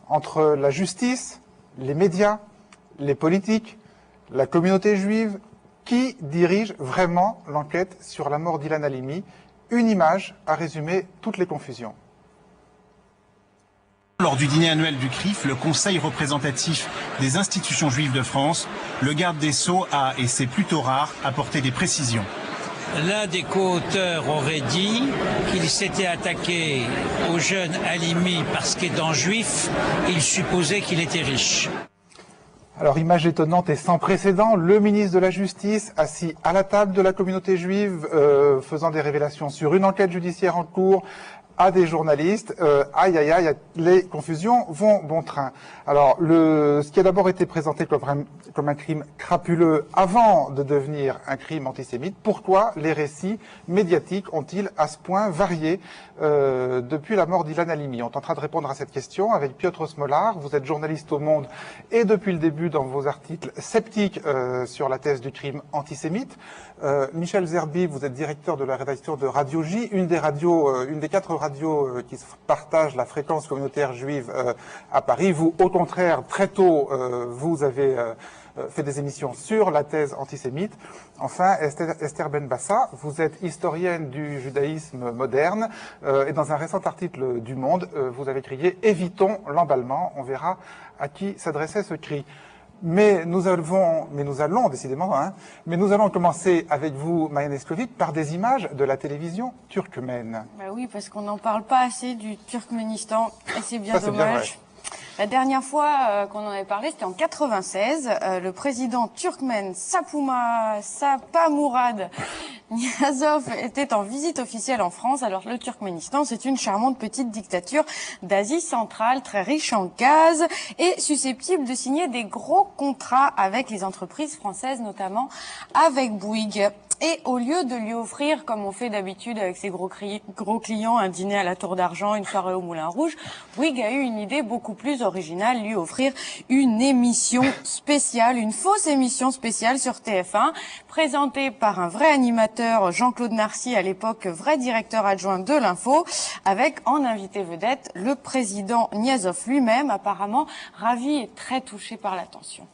entre la justice, les médias, les politiques, la communauté juive. Qui dirige vraiment l'enquête sur la mort d'Ilan Halimi? Une image a résumé toutes les confusions. Lors du dîner annuel du CRIF, le Conseil représentatif des institutions juives de France, le garde des Sceaux a, et c'est plutôt rare, apporté des précisions. L'un des co-auteurs aurait dit qu'il s'était attaqué au jeune Halimi parce qu'étant juif, il supposait qu'il était riche. Alors, image étonnante et sans précédent, le ministre de la Justice, assis à la table de la communauté juive, faisant des révélations sur une enquête judiciaire en cours, à des journalistes. Aïe, aïe, aïe, les confusions vont bon train. Alors, ce qui a d'abord été présenté comme un crime crapuleux avant de devenir un crime antisémite, pourquoi les récits médiatiques ont-ils à ce point varié depuis la mort d'Ilan Halimi? On tentera de répondre à cette question avec Piotr Smolar. Vous êtes journaliste au Monde et depuis le début dans vos articles sceptiques sur la thèse du crime antisémite. Michel Zerbi, vous êtes directeur de la rédaction de Radio J, une des 4 radios qui partagent la fréquence communautaire juive à Paris. Vous, au contraire, très tôt, vous avez fait des émissions sur la thèse antisémite. Enfin, Esther Benbassa, vous êtes historienne du judaïsme moderne et dans un récent article du Monde, vous avez crié « Évitons l'emballement ». On verra à qui s'adressait ce cri. Mais nous allons décidément, mais nous allons commencer avec vous, Maya Neskovic, par des images de la télévision turkmène. Bah oui, parce qu'on n'en parle pas assez du Turkménistan, et c'est bien Ça, dommage. La dernière fois qu'on en avait parlé, c'était en 96. Le président turkmène Sapamourad Niyazov était en visite officielle en France. Alors le Turkménistan, c'est une charmante petite dictature d'Asie centrale, très riche en gaz et susceptible de signer des gros contrats avec les entreprises françaises, notamment avec Bouygues. Et au lieu de lui offrir, comme on fait d'habitude avec ses gros clients, un dîner à la Tour d'Argent, une soirée au Moulin Rouge, Bouygues a eu une idée beaucoup plus originale, lui offrir une émission spéciale, une fausse émission spéciale sur TF1, présentée par un vrai animateur, Jean-Claude Narcy, à l'époque vrai directeur adjoint de l'info, avec en invité vedette le président Niazov lui-même, apparemment ravi et très touché par l'attention.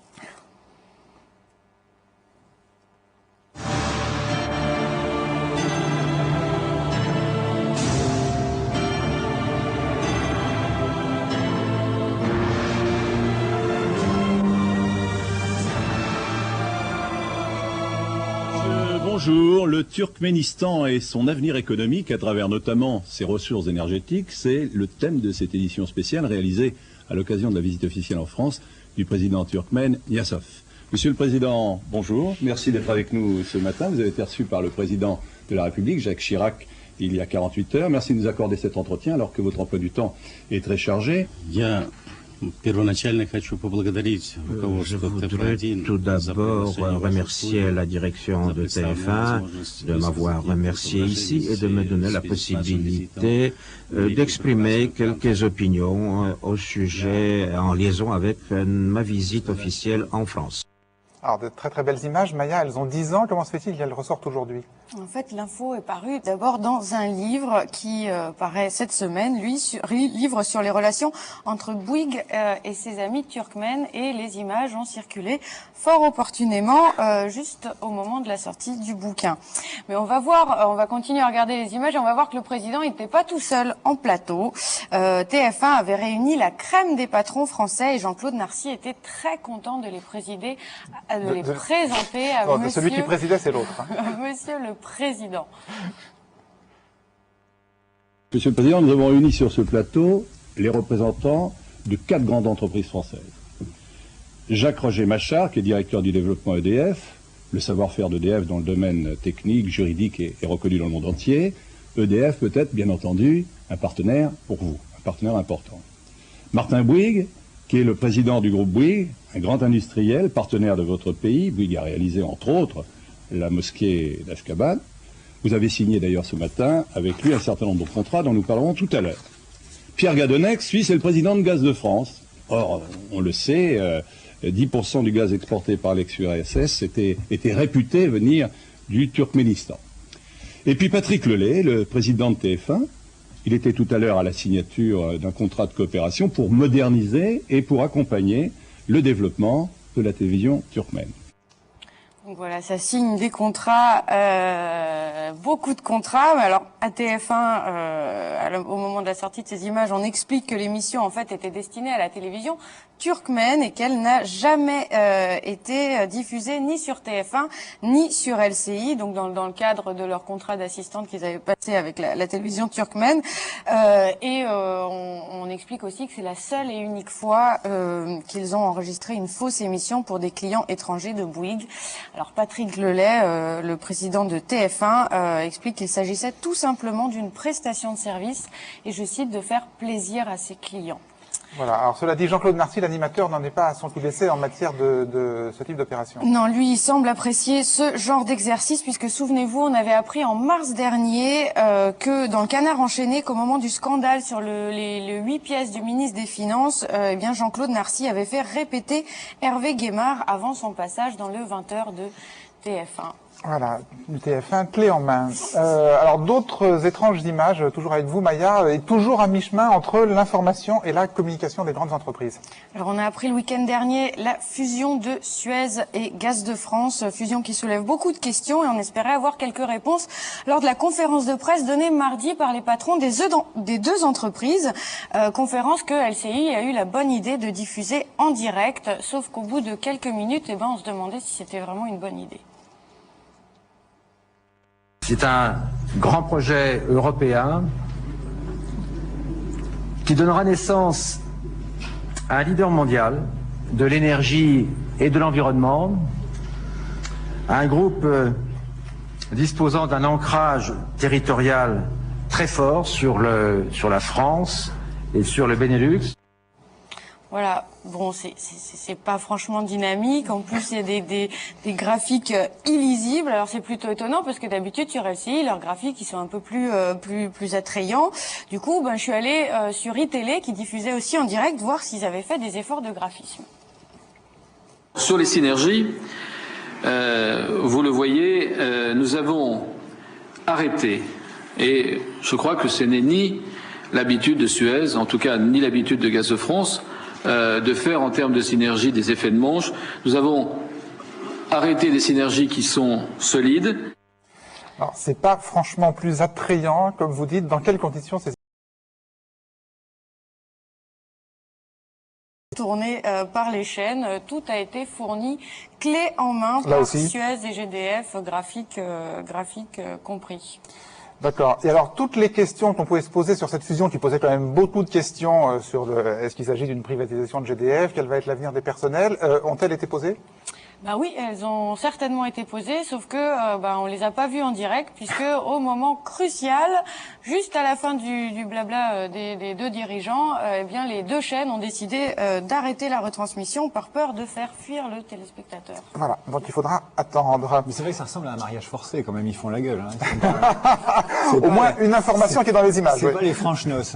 Bonjour, le Turkménistan et son avenir économique à travers notamment ses ressources énergétiques, c'est le thème de cette édition spéciale réalisée à l'occasion de la visite officielle en France du président turkmène Niyazov. Monsieur le Président, bonjour, merci d'être avec nous ce matin. Vous avez été reçu par le président de la République, Jacques Chirac, il y a 48 heures. Merci de nous accorder cet entretien alors que votre emploi du temps est très chargé. Je voudrais tout d'abord remercier la direction de TF1 de m'avoir remercié ici et de me donner la possibilité d'exprimer quelques opinions au sujet en liaison avec ma visite officielle en France. Alors, de très très belles images. Maya, elles ont 10 ans. Comment se fait-il qu'elles ressortent aujourd'hui? En fait, l'info est parue d'abord dans un livre qui paraît cette semaine, livre sur les relations entre Bouygues et ses amis turkmènes, et les images ont circulé fort opportunément juste au moment de la sortie du bouquin. Mais on va continuer à regarder les images et on va voir que le président n'était pas tout seul en plateau. TF1 avait réuni la crème des patrons français et Jean-Claude Narcy était très content de les présenter à monsieur... Celui qui présidait, c'est l'autre. Monsieur le Président. Monsieur le Président, nous avons réuni sur ce plateau les représentants de 4 grandes entreprises françaises. Jacques-Roger Machard, qui est directeur du développement EDF, le savoir-faire d'EDF dans le domaine technique, juridique est reconnu dans le monde entier. EDF peut être, bien entendu, un partenaire pour vous, un partenaire important. Martin Bouygues, qui est le président du groupe Bouygues, un grand industriel, partenaire de votre pays. Bouygues a réalisé, entre autres, la mosquée d'Ashgabat. Vous avez signé d'ailleurs ce matin avec lui un certain nombre de contrats dont nous parlerons tout à l'heure. Pierre Gadonex, lui, c'est le président de Gaz de France. Or, on le sait, 10% du gaz exporté par l'ex-URSS était réputé venir du Turkménistan. Et puis Patrick Lelay, le président de TF1, Il était tout à l'heure à la signature d'un contrat de coopération pour moderniser et pour accompagner le développement de la télévision turkmène. Donc voilà, ça signe des contrats, beaucoup de contrats. Mais alors, à TF1, au moment de la sortie de ces images, on explique que l'émission, en fait, était destinée à la télévision turkmène et qu'elle n'a jamais été diffusée ni sur TF1 ni sur LCI, donc dans le cadre de leur contrat d'assistante qu'ils avaient passé avec la télévision turkmène. On explique aussi que c'est la seule et unique fois qu'ils ont enregistré une fausse émission pour des clients étrangers de Bouygues. Alors Patrick Lelay, le président de TF1, explique qu'il s'agissait tout simplement d'une prestation de service et, je cite, de faire plaisir à ses clients. Voilà. Alors cela dit, Jean-Claude Narcy, l'animateur, n'en est pas à son coup d'essai en matière de ce type d'opération. Non, lui, il semble apprécier ce genre d'exercice puisque, souvenez-vous, on avait appris en mars dernier que dans le Canard enchaîné, qu'au moment du scandale sur les 8 pièces du ministre des Finances, eh bien Jean-Claude Narcy avait fait répéter Hervé Guémard avant son passage dans le 20h de TF1. Voilà, TF1, clé en main. Alors d'autres étranges images, toujours avec vous Maya, et toujours à mi-chemin entre l'information et la communication des grandes entreprises. Alors on a appris le week-end dernier la fusion de Suez et Gaz de France, fusion qui soulève beaucoup de questions et on espérait avoir quelques réponses lors de la conférence de presse donnée mardi par les patrons des deux entreprises, conférence que LCI a eu la bonne idée de diffuser en direct, sauf qu'au bout de quelques minutes, on se demandait si c'était vraiment une bonne idée. C'est un grand projet européen qui donnera naissance à un leader mondial de l'énergie et de l'environnement, à un groupe disposant d'un ancrage territorial très fort sur la France et sur le Benelux. Voilà, bon, c'est pas franchement dynamique. En plus, il y a des graphiques illisibles. Alors c'est plutôt étonnant parce que d'habitude sur LCI, leurs graphiques ils sont un peu plus attrayants. Du coup, je suis allée sur iTélé qui diffusait aussi en direct voir s'ils avaient fait des efforts de graphisme. Sur les synergies, vous le voyez, nous avons arrêté. Et je crois que ce n'est ni l'habitude de Suez, en tout cas ni l'habitude de Gaz de France, de faire en termes de synergie des effets de manche. Nous avons arrêté des synergies qui sont solides. Alors, c'est pas franchement plus attrayant, comme vous dites. Dans quelles conditions c'est tourné par les chaînes, tout a été fourni clé en main là par aussi. Suez et GDF, graphique compris. D'accord. Et alors, toutes les questions qu'on pouvait se poser sur cette fusion, qui posait quand même beaucoup de questions sur est-ce qu'il s'agit d'une privatisation de GDF, quel va être l'avenir des personnels, ont-elles été posées ? Bah oui, elles ont certainement été posées, sauf que on les a pas vues en direct, puisque au moment crucial, juste à la fin du blabla des deux dirigeants, les deux chaînes ont décidé d'arrêter la retransmission par peur de faire fuir le téléspectateur. Voilà, donc il faudra attendre. Mais c'est vrai que ça ressemble à un mariage forcé, quand même, ils font la gueule. Au moins une information qui est dans les images. C'est pas les franches noces.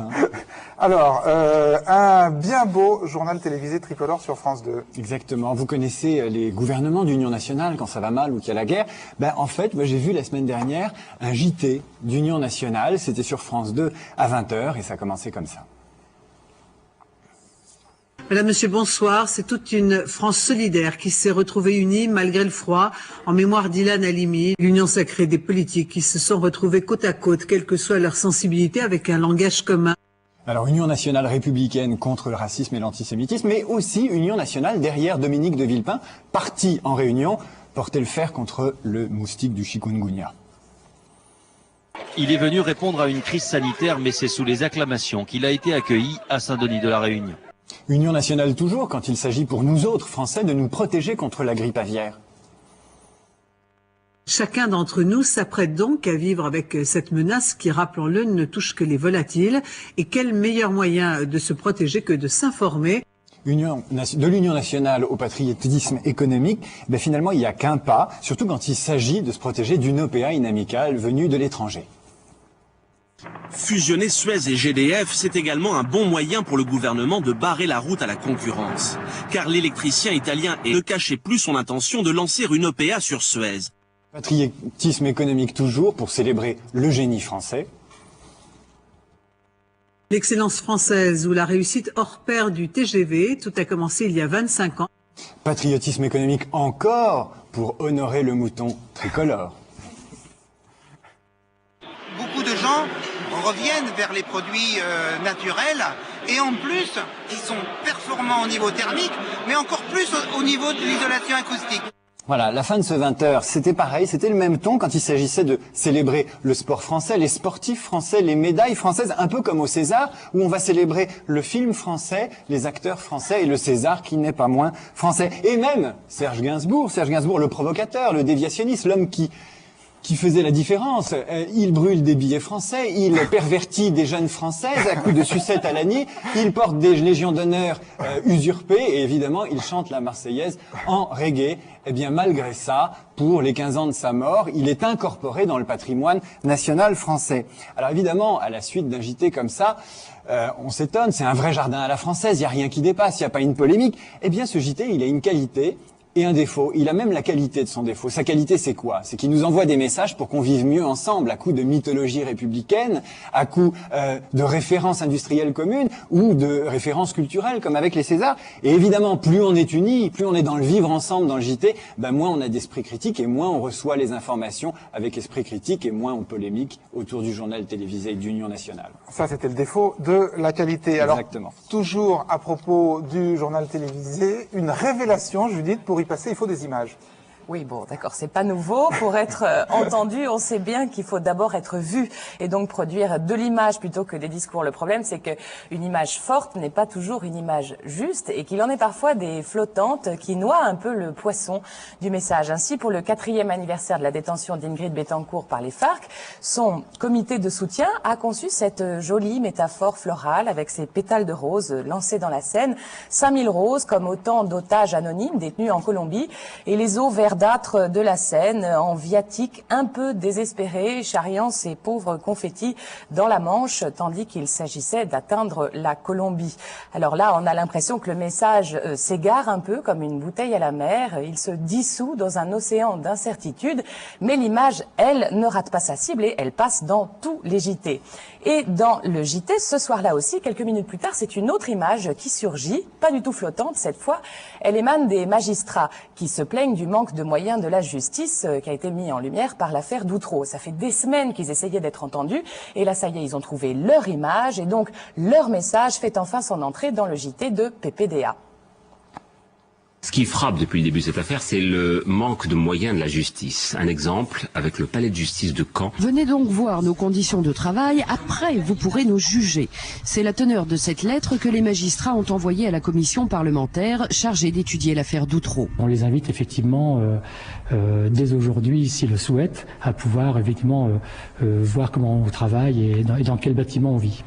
Alors, un bien beau journal télévisé tricolore sur France 2. Exactement. Vous connaissez les gouvernements d'Union nationale quand ça va mal ou qu'il y a la guerre. En fait, moi j'ai vu la semaine dernière un JT d'Union nationale. C'était sur France 2 à 20h et ça commençait comme ça. Madame, Monsieur, bonsoir. C'est toute une France solidaire qui s'est retrouvée unie malgré le froid en mémoire d'Ilan Halimi. L'union sacrée des politiques qui se sont retrouvés côte à côte, quelle que soit leur sensibilité, avec un langage commun. Alors, Union nationale républicaine contre le racisme et l'antisémitisme, mais aussi Union nationale derrière Dominique de Villepin, parti en réunion, porter le fer contre le moustique du chikungunya. Il est venu répondre à une crise sanitaire, mais c'est sous les acclamations qu'il a été accueilli à Saint-Denis de la Réunion. Union nationale toujours quand il s'agit pour nous autres Français de nous protéger contre la grippe aviaire. Chacun d'entre nous s'apprête donc à vivre avec cette menace qui, rappelons-le, ne touche que les volatiles. Et quel meilleur moyen de se protéger que de s'informer? De l'Union nationale au patriotisme économique, finalement il n'y a qu'un pas, surtout quand il s'agit de se protéger d'une OPA inamicale venue de l'étranger. Fusionner Suez et GDF, c'est également un bon moyen pour le gouvernement de barrer la route à la concurrence. Car l'électricien italien ne cachait plus son intention de lancer une OPA sur Suez. Patriotisme économique toujours pour célébrer le génie français. L'excellence française ou la réussite hors pair du TGV, tout a commencé il y a 25 ans. Patriotisme économique encore pour honorer le mouton tricolore. Beaucoup de gens reviennent vers les produits naturels et en plus, ils sont performants au niveau thermique, mais encore plus au niveau de l'isolation acoustique. Voilà, la fin de ce 20h, c'était pareil, c'était le même ton quand il s'agissait de célébrer le sport français, les sportifs français, les médailles françaises, un peu comme au César, où on va célébrer le film français, les acteurs français et le César qui n'est pas moins français. Et même Serge Gainsbourg, le provocateur, le déviationniste, l'homme qui faisait la différence. Il brûle des billets français, il pervertit des jeunes françaises à coups de sucettes à l'année, il porte des légions d'honneur usurpées et évidemment il chante la Marseillaise en reggae. Eh bien malgré ça, pour les 15 ans de sa mort, il est incorporé dans le patrimoine national français. Alors évidemment, à la suite d'un JT comme ça, on s'étonne, c'est un vrai jardin à la française, il n'y a rien qui dépasse, il n'y a pas une polémique. Eh bien ce JT, il a une qualité et un défaut. Il a même la qualité de son défaut. Sa qualité, c'est quoi? C'est qu'il nous envoie des messages pour qu'on vive mieux ensemble, à coup de mythologie républicaine, à coup de références industrielles communes ou de références culturelles, comme avec les Césars. Et évidemment, plus on est unis, plus on est dans le vivre ensemble dans le JT, moins on a d'esprit critique et moins on reçoit les informations avec esprit critique et moins on polémique autour du journal télévisé d'Union nationale. Ça, c'était le défaut de la qualité. Exactement. Alors, toujours à propos du journal télévisé, une révélation, Judith, pour y passer, il faut des images. Oui, bon, d'accord, c'est pas nouveau. Pour être entendu, on sait bien qu'il faut d'abord être vu et donc produire de l'image plutôt que des discours. Le problème, c'est que une image forte n'est pas toujours une image juste et qu'il en est parfois des flottantes qui noient un peu le poisson du message. Ainsi, pour le 4e anniversaire de la détention d'Ingrid Betancourt par les FARC, son comité de soutien a conçu cette jolie métaphore florale avec ses pétales de rose lancés dans la Seine. 5000 roses comme autant d'otages anonymes détenus en Colombie et les eaux verdâtres de la Seine en viatique un peu désespéré, charriant ses pauvres confettis dans la Manche, tandis qu'il s'agissait d'atteindre la Colombie. Alors là, on a l'impression que le message s'égare un peu comme une bouteille à la mer. Il se dissout dans un océan d'incertitude, mais l'image, elle, ne rate pas sa cible et elle passe dans tous les JT. Et dans le JT, ce soir-là aussi, quelques minutes plus tard, c'est une autre image qui surgit, pas du tout flottante cette fois. Elle émane des magistrats qui se plaignent du manque de moyens de la justice qui a été mis en lumière par l'affaire d'Outreau. Ça fait des semaines qu'ils essayaient d'être entendus et là, ça y est, ils ont trouvé leur image et donc leur message fait enfin son entrée dans le JT de PPDA. Ce qui frappe depuis le début de cette affaire, c'est le manque de moyens de la justice. Un exemple avec le palais de justice de Caen. Venez donc voir nos conditions de travail, après vous pourrez nous juger. C'est la teneur de cette lettre que les magistrats ont envoyée à la commission parlementaire chargée d'étudier l'affaire d'Outreau. On les invite effectivement, dès aujourd'hui, s'ils le souhaitent, à pouvoir effectivement voir comment on travaille et dans quel bâtiment on vit.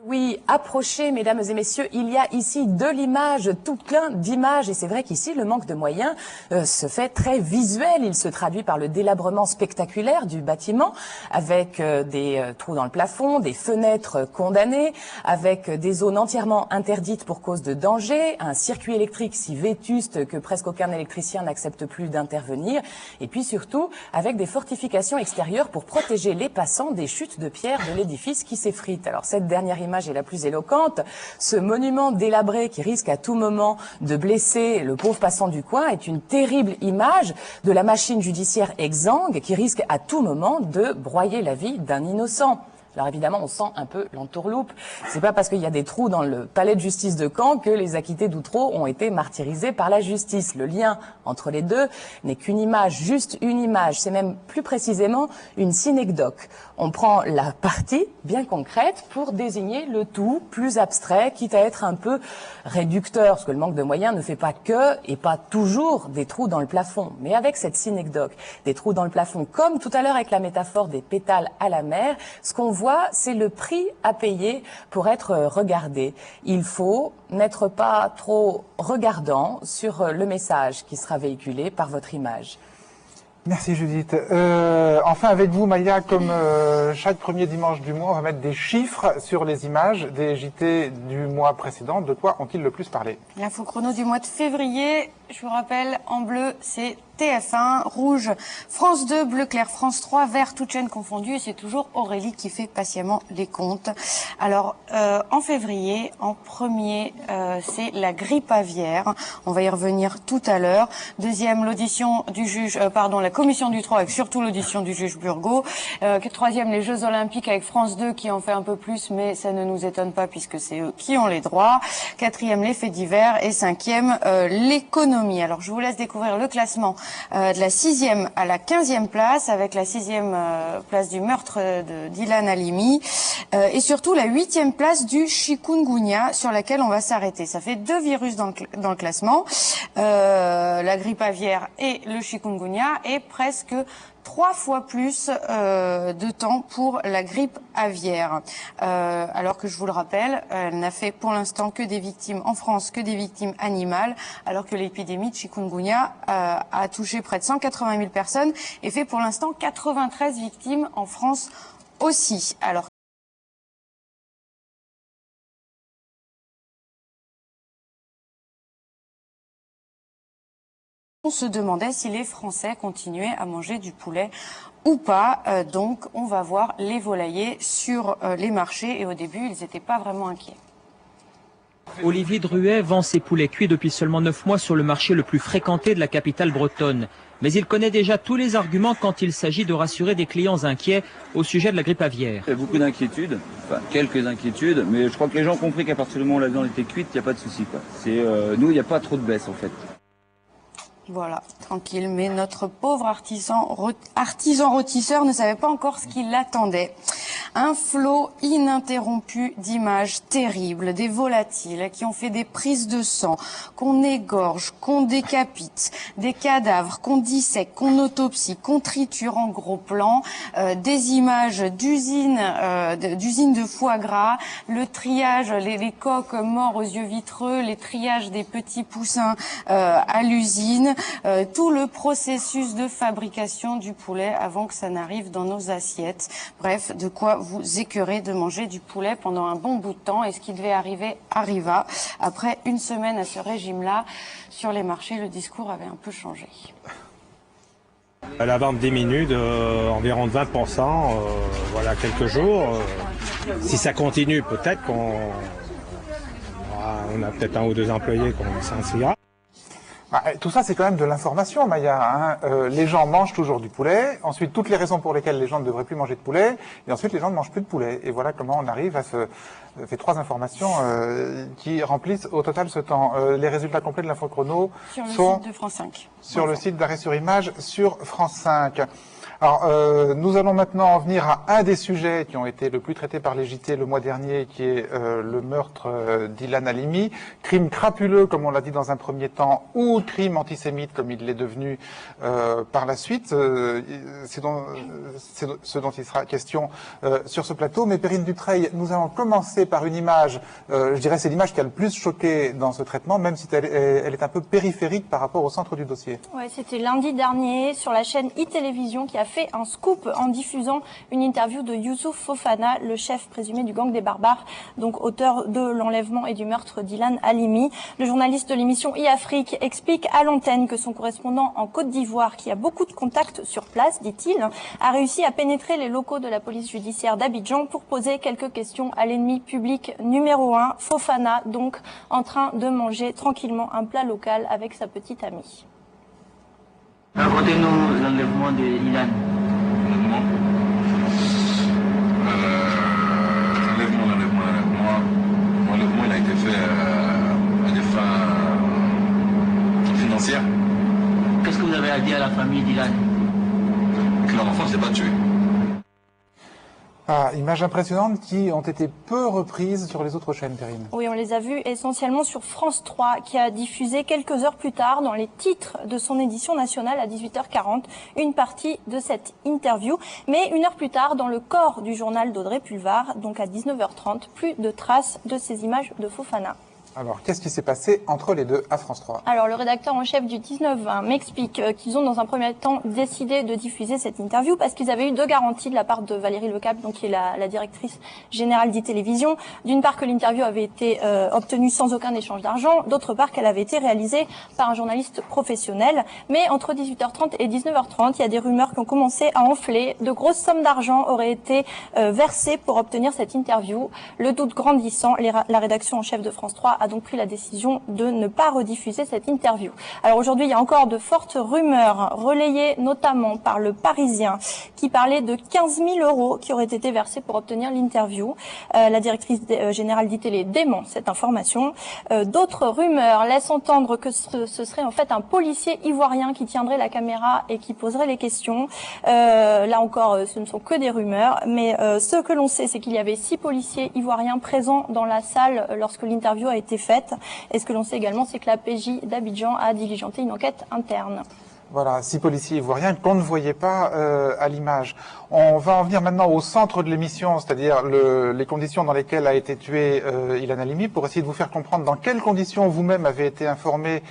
Oui, approchez, mesdames et messieurs, il y a ici de l'image, tout plein d'images. Et c'est vrai qu'ici, le manque de moyens se fait très visuel. Il se traduit par le délabrement spectaculaire du bâtiment, avec des trous dans le plafond, des fenêtres condamnées, avec des zones entièrement interdites pour cause de danger, un circuit électrique si vétuste que presque aucun électricien n'accepte plus d'intervenir, et puis surtout avec des fortifications extérieures pour protéger les passants des chutes de pierre de l'édifice qui s'effrite. Alors cette dernière image est la plus éloquente. Ce monument délabré qui risque à tout moment de blesser le pauvre passant du coin est une terrible image de la machine judiciaire exsangue qui risque à tout moment de broyer la vie d'un innocent. Alors évidemment, on sent un peu l'entourloupe. C'est pas parce qu'il y a des trous dans le palais de justice de Caen que les acquittés d'Outreau ont été martyrisés par la justice. Le lien entre les deux n'est qu'une image, juste une image. C'est même plus précisément une synecdoque. On prend la partie bien concrète pour désigner le tout plus abstrait, quitte à être un peu réducteur, parce que le manque de moyens ne fait pas que et pas toujours des trous dans le plafond. Mais avec cette synecdoque, des trous dans le plafond, comme tout à l'heure avec la métaphore des pétales à la mer, ce qu'on voit, c'est le prix à payer pour être regardé. Il faut n'être pas trop regardant sur le message qui sera véhiculé par votre image. Merci Judith. Enfin avec vous Maya, comme chaque premier dimanche du mois, on va mettre des chiffres sur les images des JT du mois précédent. De quoi ont-ils le plus parlé? L'info chrono du mois de février, je vous rappelle, en bleu, c'est TF1, rouge France 2, bleu clair France 3, vert toutes chaînes confondues, et c'est toujours Aurélie qui fait patiemment les comptes. Alors, en février, en premier, c'est la grippe aviaire. On va y revenir tout à l'heure. Deuxième, l'audition du juge, la commission du 3 avec surtout l'audition du juge Burgot. Troisième, les Jeux Olympiques avec France 2 qui en fait un peu plus, mais ça ne nous étonne pas puisque c'est eux qui ont les droits. Quatrième, les faits divers. Et cinquième, l'économie. Alors, je vous laisse découvrir le classement de la 6e à la 15e place, avec la 6e place du meurtre de Dylan Halimi, et surtout la 8e place du chikungunya, sur laquelle on va s'arrêter. Ça fait 2 virus dans le classement, la grippe aviaire et le chikungunya, et presque 3 fois plus de temps pour la grippe aviaire. Alors que je vous le rappelle, elle n'a fait pour l'instant que des victimes en France, que des victimes animales, alors que l'épidémie de chikungunya a touché près de 180 000 personnes et fait pour l'instant 93 victimes en France aussi. Alors on se demandait si les Français continuaient à manger du poulet ou pas. Donc on va voir les volaillers sur les marchés, et au début ils n'étaient pas vraiment inquiets. Olivier Druet vend ses poulets cuits depuis seulement 9 mois sur le marché le plus fréquenté de la capitale bretonne. Mais il connaît déjà tous les arguments quand il s'agit de rassurer des clients inquiets au sujet de la grippe aviaire. Il y a beaucoup d'inquiétudes, enfin quelques inquiétudes, mais je crois que les gens ont compris qu'à partir du moment où la viande était cuite, il n'y a pas de souci, quoi. Nous, il n'y a pas trop de baisse en fait. Voilà, tranquille, mais notre pauvre artisan rôtisseur ne savait pas encore ce qui l'attendait. Un flot ininterrompu d'images terribles, des volatiles qui ont fait des prises de sang, qu'on égorge, qu'on décapite, des cadavres qu'on dissèque, qu'on autopsie, qu'on triture en gros plan, des images d'usines de foie gras, le triage, les coqs morts aux yeux vitreux, les triages des petits poussins à l'usine, tout le processus de fabrication du poulet avant que ça n'arrive dans nos assiettes. Bref, de quoi vous écœurer de manger du poulet pendant un bon bout de temps, et ce qui devait arriver arriva. Après une semaine à ce régime-là, sur les marchés, le discours avait un peu changé. La vente diminue d'environ 20%, voilà quelques jours. Si ça continue, peut-être qu'on a peut-être 1 ou 2 employés qui ont licenciera. Tout ça, c'est quand même de l'information, Maya. Les gens mangent toujours du poulet. Ensuite, toutes les raisons pour lesquelles les gens ne devraient plus manger de poulet. Et ensuite, les gens ne mangent plus de poulet. Et voilà comment on arrive à ce... fait 3 informations qui remplissent au total ce temps. Les résultats complets de l'infochrono sont site de France 5. Sur le site d'Arrêt sur Image sur France 5. Alors, nous allons maintenant en venir à un des sujets qui ont été le plus traités par les JT le mois dernier, qui est le meurtre d'Ilan Halimi. Crime crapuleux, comme on l'a dit dans un premier temps, ou crime antisémite, comme il l'est devenu par la suite. C'est ce dont il sera question sur ce plateau. Mais Perrine Dutreuil, nous allons commencer par une image, je dirais c'est l'image qui a le plus choqué dans ce traitement, même si elle est un peu périphérique par rapport au centre du dossier. Ouais, c'était lundi dernier sur la chaîne e-télévision qui a fait un scoop en diffusant une interview de Youssouf Fofana, le chef présumé du gang des barbares, donc auteur de l'enlèvement et du meurtre d'Ilan Halimi. Le journaliste de l'émission e-Afrique explique à l'antenne que son correspondant en Côte d'Ivoire, qui a beaucoup de contacts sur place, dit-il, a réussi à pénétrer les locaux de la police judiciaire d'Abidjan pour poser quelques questions à l'ennemi public numéro 1, Fofana, donc en train de manger tranquillement un plat local avec sa petite amie. Racontez-nous l'enlèvement de Ilan. L'enlèvement, il a été fait à des fins financières. Qu'est-ce que vous avez à dire à la famille d'Ilan? Que leur enfant ne s'est pas tué. Images impressionnantes qui ont été peu reprises sur les autres chaînes, Perrine. Oui, on les a vues essentiellement sur France 3, qui a diffusé quelques heures plus tard, dans les titres de son édition nationale à 18h40, une partie de cette interview. Mais 1 heure plus tard, dans le corps du journal d'Audrey Pulvar, donc à 19h30, plus de traces de ces images de Fofana. Alors, qu'est-ce qui s'est passé entre les deux à France 3? Alors, le rédacteur en chef du 19-20 m'explique qu'ils ont dans un premier temps décidé de diffuser cette interview parce qu'ils avaient eu 2 garanties de la part de Valérie Lecable, donc qui est la directrice générale d'e-télévision. D'une part, que l'interview avait été obtenue sans aucun échange d'argent, d'autre part qu'elle avait été réalisée par un journaliste professionnel. Mais entre 18h30 et 19h30, il y a des rumeurs qui ont commencé à enfler. De grosses sommes d'argent auraient été versées pour obtenir cette interview. Le doute grandissant, la rédaction en chef de France 3 a donc pris la décision de ne pas rediffuser cette interview. Alors aujourd'hui, il y a encore de fortes rumeurs relayées notamment par le Parisien qui parlait de 15 000 € qui auraient été versés pour obtenir l'interview. La directrice générale d'e-télé dément cette information. D'autres rumeurs laissent entendre que ce serait en fait un policier ivoirien qui tiendrait la caméra et qui poserait les questions. Là encore, ce ne sont que des rumeurs, mais ce que l'on sait, c'est qu'il y avait 6 policiers ivoiriens présents dans la salle lorsque l'interview a été faite. Et ce que l'on sait également, c'est que la PJ d'Abidjan a diligenté une enquête interne. Voilà, 6 policiers ivoiriens qu'on ne voyait pas à l'image. On va en venir maintenant au centre de l'émission, c'est-à-dire les conditions dans lesquelles a été tué Ilan Halimi, pour essayer de vous faire comprendre dans quelles conditions vous-même avez été informé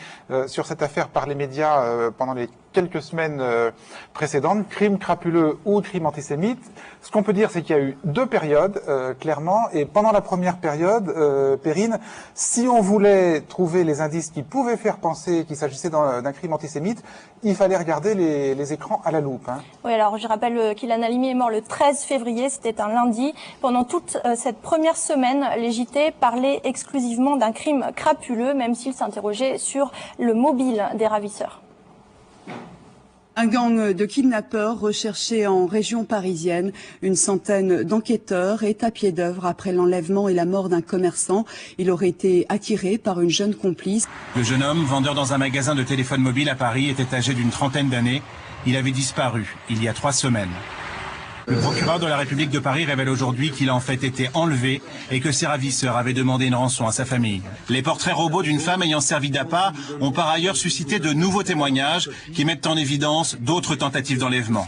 sur cette affaire par les médias pendant les quelques semaines précédentes, crime crapuleux ou crime antisémite. Ce qu'on peut dire, c'est qu'il y a eu 2 périodes, clairement, et pendant la première période, Perrine, si on voulait trouver les indices qui pouvaient faire penser qu'il s'agissait d'un crime antisémite, il fallait regarder les écrans à la loupe. Hein. Oui, alors je rappelle qu'Ilan Halimi est mort le 13 février, c'était un lundi. Pendant toute cette première semaine, les JT parlaient exclusivement d'un crime crapuleux, même s'ils s'interrogeaient sur le mobile des ravisseurs. Un gang de kidnappeurs recherché en région parisienne. Une centaine d'enquêteurs est à pied d'œuvre après l'enlèvement et la mort d'un commerçant. Il aurait été attiré par une jeune complice. Le jeune homme, vendeur dans un magasin de téléphone mobile à Paris, était âgé d'une trentaine d'années. Il avait disparu il y a 3 semaines. Le procureur de la République de Paris révèle aujourd'hui qu'il a en fait été enlevé et que ses ravisseurs avaient demandé une rançon à sa famille. Les portraits robots d'une femme ayant servi d'appât ont par ailleurs suscité de nouveaux témoignages qui mettent en évidence d'autres tentatives d'enlèvement.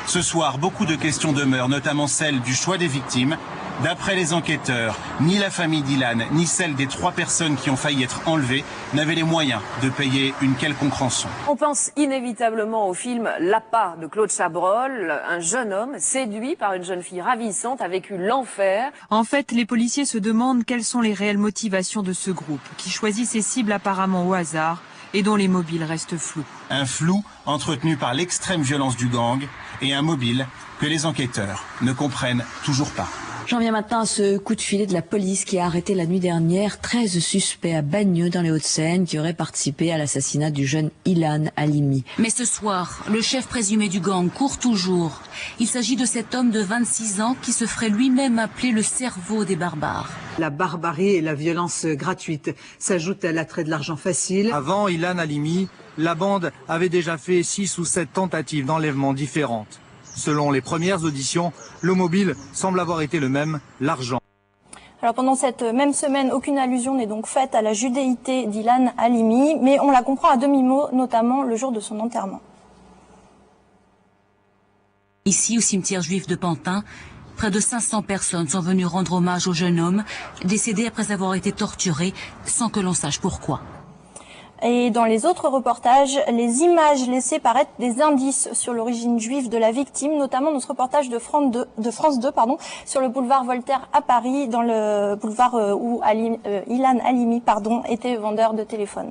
Ce soir, beaucoup de questions demeurent, notamment celle du choix des victimes. D'après les enquêteurs, ni la famille d'Ilan, ni celle des 3 personnes qui ont failli être enlevées n'avaient les moyens de payer une quelconque rançon. On pense inévitablement au film L'appât de Claude Chabrol. Un jeune homme séduit par une jeune fille ravissante a vécu l'enfer. En fait, les policiers se demandent quelles sont les réelles motivations de ce groupe, qui choisit ses cibles apparemment au hasard et dont les mobiles restent flous. Un flou entretenu par l'extrême violence du gang et un mobile que les enquêteurs ne comprennent toujours pas. J'en viens maintenant à ce coup de filet de la police qui a arrêté la nuit dernière 13 suspects à Bagneux dans les Hauts-de-Seine qui auraient participé à l'assassinat du jeune Ilan Halimi. Mais ce soir, le chef présumé du gang court toujours. Il s'agit de cet homme de 26 ans qui se ferait lui-même appeler le cerveau des barbares. La barbarie et la violence gratuite s'ajoutent à l'attrait de l'argent facile. Avant Ilan Halimi, la bande avait déjà fait 6 ou 7 tentatives d'enlèvement différentes. Selon les premières auditions, le mobile semble avoir été le même, l'argent. Alors pendant cette même semaine, aucune allusion n'est donc faite à la judéité d'Ilan Halimi, mais on la comprend à demi-mot, notamment le jour de son enterrement. Ici, au cimetière juif de Pantin, près de 500 personnes sont venues rendre hommage au jeune homme, décédé après avoir été torturé, sans que l'on sache pourquoi. Et dans les autres reportages, les images laissées paraître des indices sur l'origine juive de la victime, notamment notre reportage de France 2, sur le boulevard Voltaire à Paris, dans le boulevard où Ilan Halimi était vendeur de téléphone.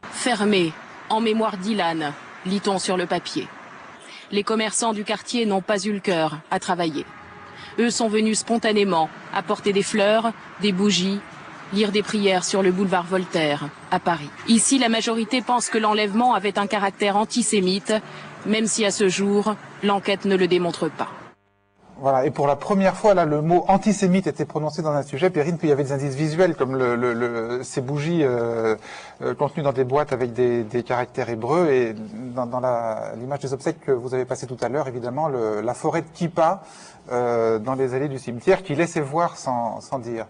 Fermé, en mémoire d'Ilan, lit-on sur le papier. Les commerçants du quartier n'ont pas eu le cœur à travailler. Eux sont venus spontanément apporter des fleurs, des bougies, lire des prières sur le boulevard Voltaire, à Paris. Ici, la majorité pense que l'enlèvement avait un caractère antisémite, même si à ce jour, l'enquête ne le démontre pas. Voilà, et pour la première fois, là, le mot antisémite était prononcé dans un sujet, Perrine, puis il y avait des indices visuels, comme ces bougies contenues dans des boîtes avec des caractères hébreux, et dans l'image des obsèques que vous avez passée tout à l'heure, évidemment, la forêt de kippa dans les allées du cimetière, qui laissait voir sans dire.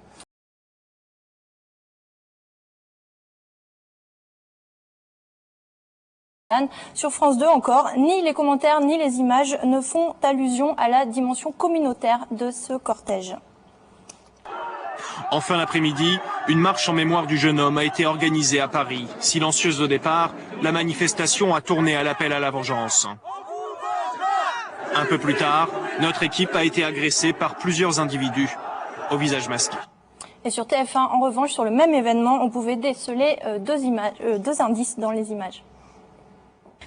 Sur France 2 encore, ni les commentaires ni les images ne font allusion à la dimension communautaire de ce cortège. En fin d'après-midi, une marche en mémoire du jeune homme a été organisée à Paris. Silencieuse au départ, la manifestation a tourné à l'appel à la vengeance. Un peu plus tard, notre équipe a été agressée par plusieurs individus au visage masqué. Et sur TF1, en revanche, sur le même événement, on pouvait déceler deux indices dans les images.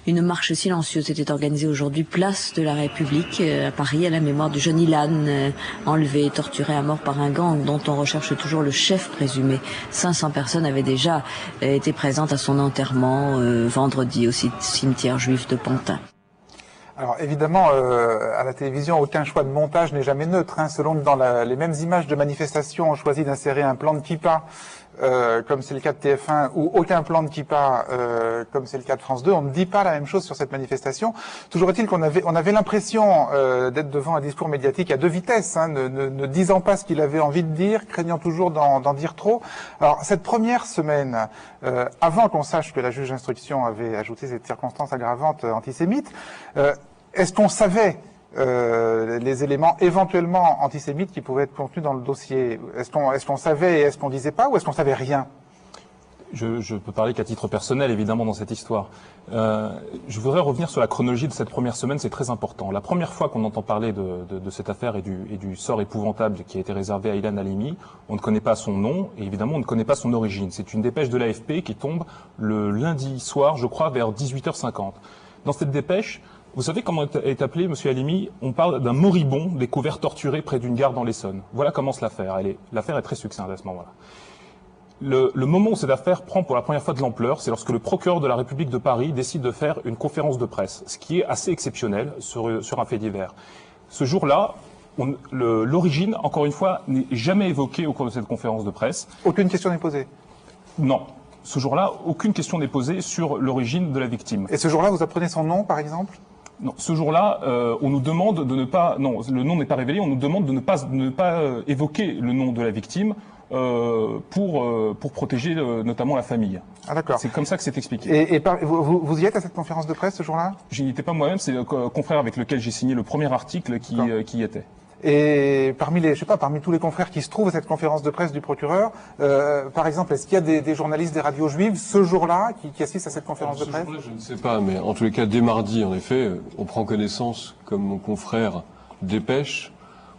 Une marche silencieuse était organisée aujourd'hui place de la République à Paris à la mémoire du jeune Ilan enlevé et torturé à mort par un gang dont on recherche toujours le chef présumé. 500 personnes avaient déjà été présentes à son enterrement vendredi au cimetière juif de Pantin. Alors évidemment, à la télévision, aucun choix de montage n'est jamais neutre. Selon que dans les mêmes images de manifestation, on choisit d'insérer un plan de kippa, comme c'est le cas de TF1, ou aucun plan de kippa, comme c'est le cas de France 2, on ne dit pas la même chose sur cette manifestation. Toujours est-il qu'on avait l'impression d'être devant un discours médiatique à deux vitesses, ne disant pas ce qu'il avait envie de dire, craignant toujours d'en dire trop. Alors cette première semaine, avant qu'on sache que la juge d'instruction avait ajouté cette circonstance aggravante antisémite, est-ce qu'on savait les éléments éventuellement antisémites qui pouvaient être contenus dans le dossier? Est-ce qu'on savait et est-ce qu'on disait pas, ou est-ce qu'on savait rien? Je peux parler qu'à titre personnel, évidemment, dans cette histoire. Je voudrais revenir sur la chronologie de cette première semaine, c'est très important. La première fois qu'on entend parler de cette affaire et du sort épouvantable qui a été réservé à Ilan Halimi, on ne connaît pas son nom et évidemment on ne connaît pas son origine. C'est une dépêche de l'AFP qui tombe le lundi soir, je crois, vers 18h50. Dans cette dépêche, vous savez comment est appelé M. Halimi? On parle d'un moribond découvert torturé près d'une gare dans l'Essonne. Voilà commence l'affaire. L'affaire est très succincte à ce moment-là. Le moment où cette affaire prend pour la première fois de l'ampleur, c'est lorsque le procureur de la République de Paris décide de faire une conférence de presse, ce qui est assez exceptionnel sur un fait divers. Ce jour-là, l'origine, encore une fois, n'est jamais évoquée au cours de cette conférence de presse. Aucune question n'est posée? Non. Ce jour-là, aucune question n'est posée sur l'origine de la victime. Et ce jour-là, vous apprenez son nom, par exemple? Non, ce jour-là, on nous demande de ne pas... Non, le nom n'est pas révélé, on nous demande de ne pas évoquer le nom de la victime pour protéger notamment la famille. Ah d'accord. C'est comme ça que c'est expliqué. Et vous y êtes à cette conférence de presse ce jour-là? Je n'y étais pas moi-même, c'est le confrère avec lequel j'ai signé le premier article qui y était. Et parmi tous les confrères qui se trouvent à cette conférence de presse du procureur, par exemple, est-ce qu'il y a des journalistes des radios juives ce jour-là qui assistent à cette conférence de presse? Je ne sais pas, mais en tous les cas, dès mardi, en effet, on prend connaissance, comme mon confrère dépêche.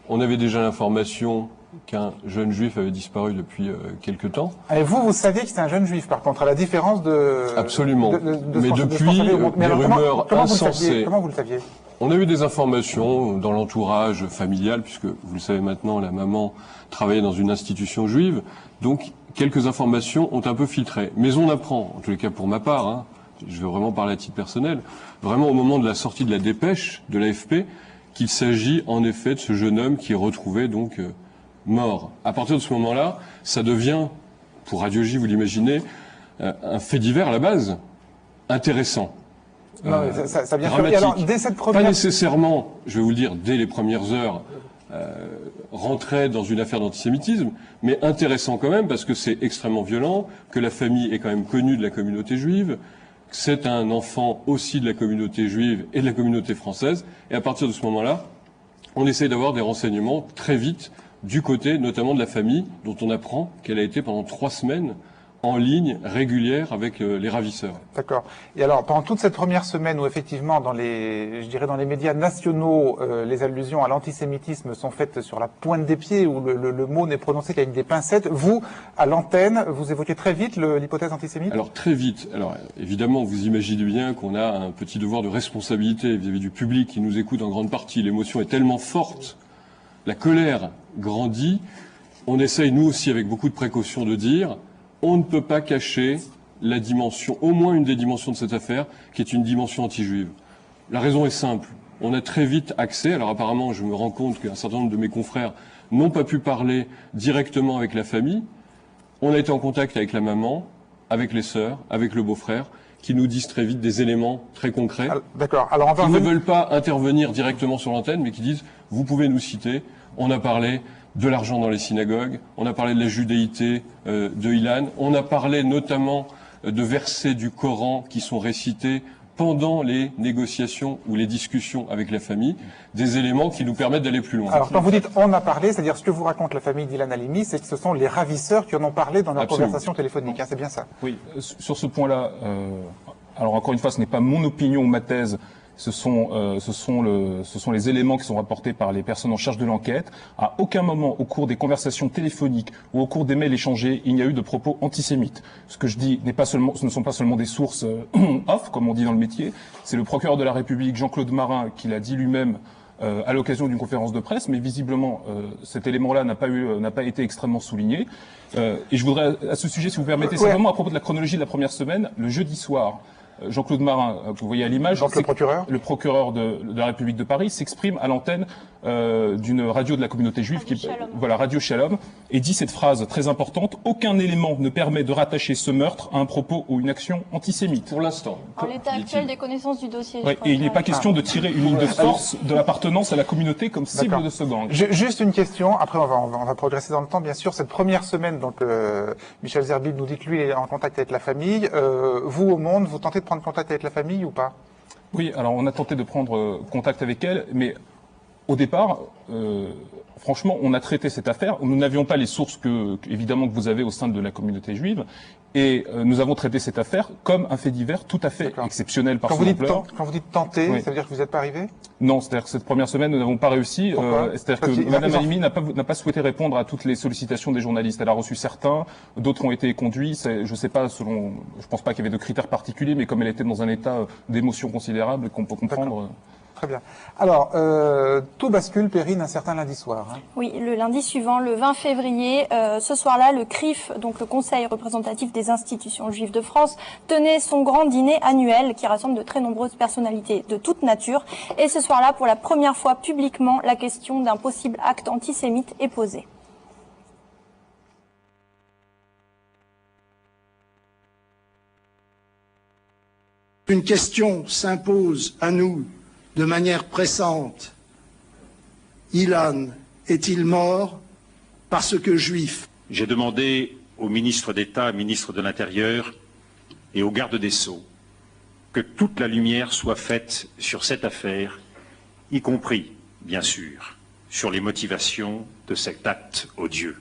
On avait déjà l'information qu'un jeune juif avait disparu depuis quelque temps. Et vous saviez que c'était un jeune juif, par contre, à la différence de... Absolument. Mais depuis, des rumeurs insensées. Comment vous le saviez? On a eu des informations dans l'entourage familial, puisque vous le savez maintenant, la maman travaillait dans une institution juive, donc quelques informations ont un peu filtré. Mais on apprend, en tous les cas pour ma part, je vais vraiment parler à titre personnel, vraiment au moment de la sortie de la dépêche de l'AFP, qu'il s'agit en effet de ce jeune homme qui est retrouvé donc mort. À partir de ce moment-là, ça devient, pour Radio J, vous l'imaginez, un fait divers à la base, intéressant. Non, ça bien sûr. Et alors, dès cette première... Pas nécessairement, je vais vous le dire, dès les premières heures, rentrer dans une affaire d'antisémitisme, mais intéressant quand même, parce que c'est extrêmement violent, que la famille est quand même connue de la communauté juive, que c'est un enfant aussi de la communauté juive et de la communauté française, et à partir de ce moment-là, on essaie d'avoir des renseignements très vite, du côté notamment de la famille, dont on apprend qu'elle a été pendant 3 semaines en ligne régulière avec les ravisseurs. D'accord. Et alors, pendant toute cette première semaine où effectivement, dans les médias nationaux, les allusions à l'antisémitisme sont faites sur la pointe des pieds, où le mot n'est prononcé qu'avec des pincettes, vous, à l'antenne, vous évoquez très vite l'hypothèse antisémite? Alors, très vite. Alors, évidemment, vous imaginez bien qu'on a un petit devoir de responsabilité vis-à-vis du public qui nous écoute en grande partie. L'émotion est tellement forte, la colère grandit. On essaye, nous aussi, avec beaucoup de précaution, de dire... On ne peut pas cacher la dimension, au moins une des dimensions de cette affaire, qui est une dimension anti-juive. La raison est simple. On a très vite accès, alors apparemment je me rends compte qu'un certain nombre de mes confrères n'ont pas pu parler directement avec la famille. On a été en contact avec la maman, avec les sœurs, avec le beau-frère, qui nous disent très vite des éléments très concrets. D'accord. Alors qui ne veulent pas intervenir directement sur l'antenne, mais qui disent, vous pouvez nous citer, on a parlé de l'argent dans les synagogues, on a parlé de la judéité de Ilan, on a parlé notamment de versets du Coran qui sont récités pendant les négociations ou les discussions avec la famille, des éléments qui nous permettent d'aller plus loin. Alors, quand vous dites « on a parlé », c'est-à-dire ce que vous raconte la famille d'Ilan Halimi, c'est que ce sont les ravisseurs qui en ont parlé dans leur conversation téléphonique, hein, c'est bien ça? Oui, sur ce point-là, alors encore une fois, ce n'est pas mon opinion ou ma thèse, ce sont les éléments qui sont rapportés par les personnes en charge de l'enquête. À aucun moment, au cours des conversations téléphoniques ou au cours des mails échangés, il n'y a eu de propos antisémites. Ce que je dis ce ne sont pas seulement des sources off, comme on dit dans le métier. C'est le procureur de la République, Jean-Claude Marin, qui l'a dit lui-même à l'occasion d'une conférence de presse, mais visiblement cet élément-là n'a pas été extrêmement souligné. Et je voudrais, à ce sujet, si vous permettez, simplement à propos de la chronologie de la première semaine, le jeudi soir, Jean-Claude Marin, que vous voyez à l'image, le procureur de la République de Paris, s'exprime à l'antenne d'une radio de la communauté juive, Radio Shalom, et dit cette phrase très importante: aucun élément ne permet de rattacher ce meurtre à un propos ou une action antisémite. Pour l'instant. En l'état actuel des connaissances du dossier. Oui, et il n'est pas question de tirer une ligne de force de l'appartenance à la communauté comme cible de ce gang. Juste une question, après on va progresser dans le temps, bien sûr. Cette première semaine, donc Michel Zerbib nous dit que lui il est en contact avec la famille. Vous, au Monde, vous tentez de prendre contact avec la famille ou pas? Oui, alors on a tenté de prendre contact avec elle, mais au départ, franchement, on a traité cette affaire. Nous n'avions pas les sources évidemment que vous avez au sein de la communauté juive, et nous avons traité cette affaire comme un fait divers tout à fait exceptionnel par son ampleur. Quand vous dites tenter, ça veut dire que vous n'êtes pas arrivé? Non, c'est-à-dire que cette première semaine, nous n'avons pas réussi. C'est-à-dire que Mme Halimi n'a pas souhaité répondre à toutes les sollicitations des journalistes. Elle a reçu certains, d'autres ont été conduits. Je sais pas, je pense pas qu'il y avait de critères particuliers, mais comme elle était dans un état d'émotion considérable, qu'on peut comprendre. Très bien. Alors, tout bascule, Perrine, un certain lundi soir. Hein. Oui, le lundi suivant, le 20 février, ce soir-là, le CRIF, donc le Conseil représentatif des institutions juives de France, tenait son grand dîner annuel qui rassemble de très nombreuses personnalités de toute nature. Et ce soir-là, pour la première fois publiquement, la question d'un possible acte antisémite est posée. Une question s'impose à nous de manière pressante. Ilan est-il mort parce que juif? J'ai demandé au ministre d'État, ministre de l'Intérieur et au garde des Sceaux que toute la lumière soit faite sur cette affaire, y compris, bien sûr, sur les motivations de cet acte odieux.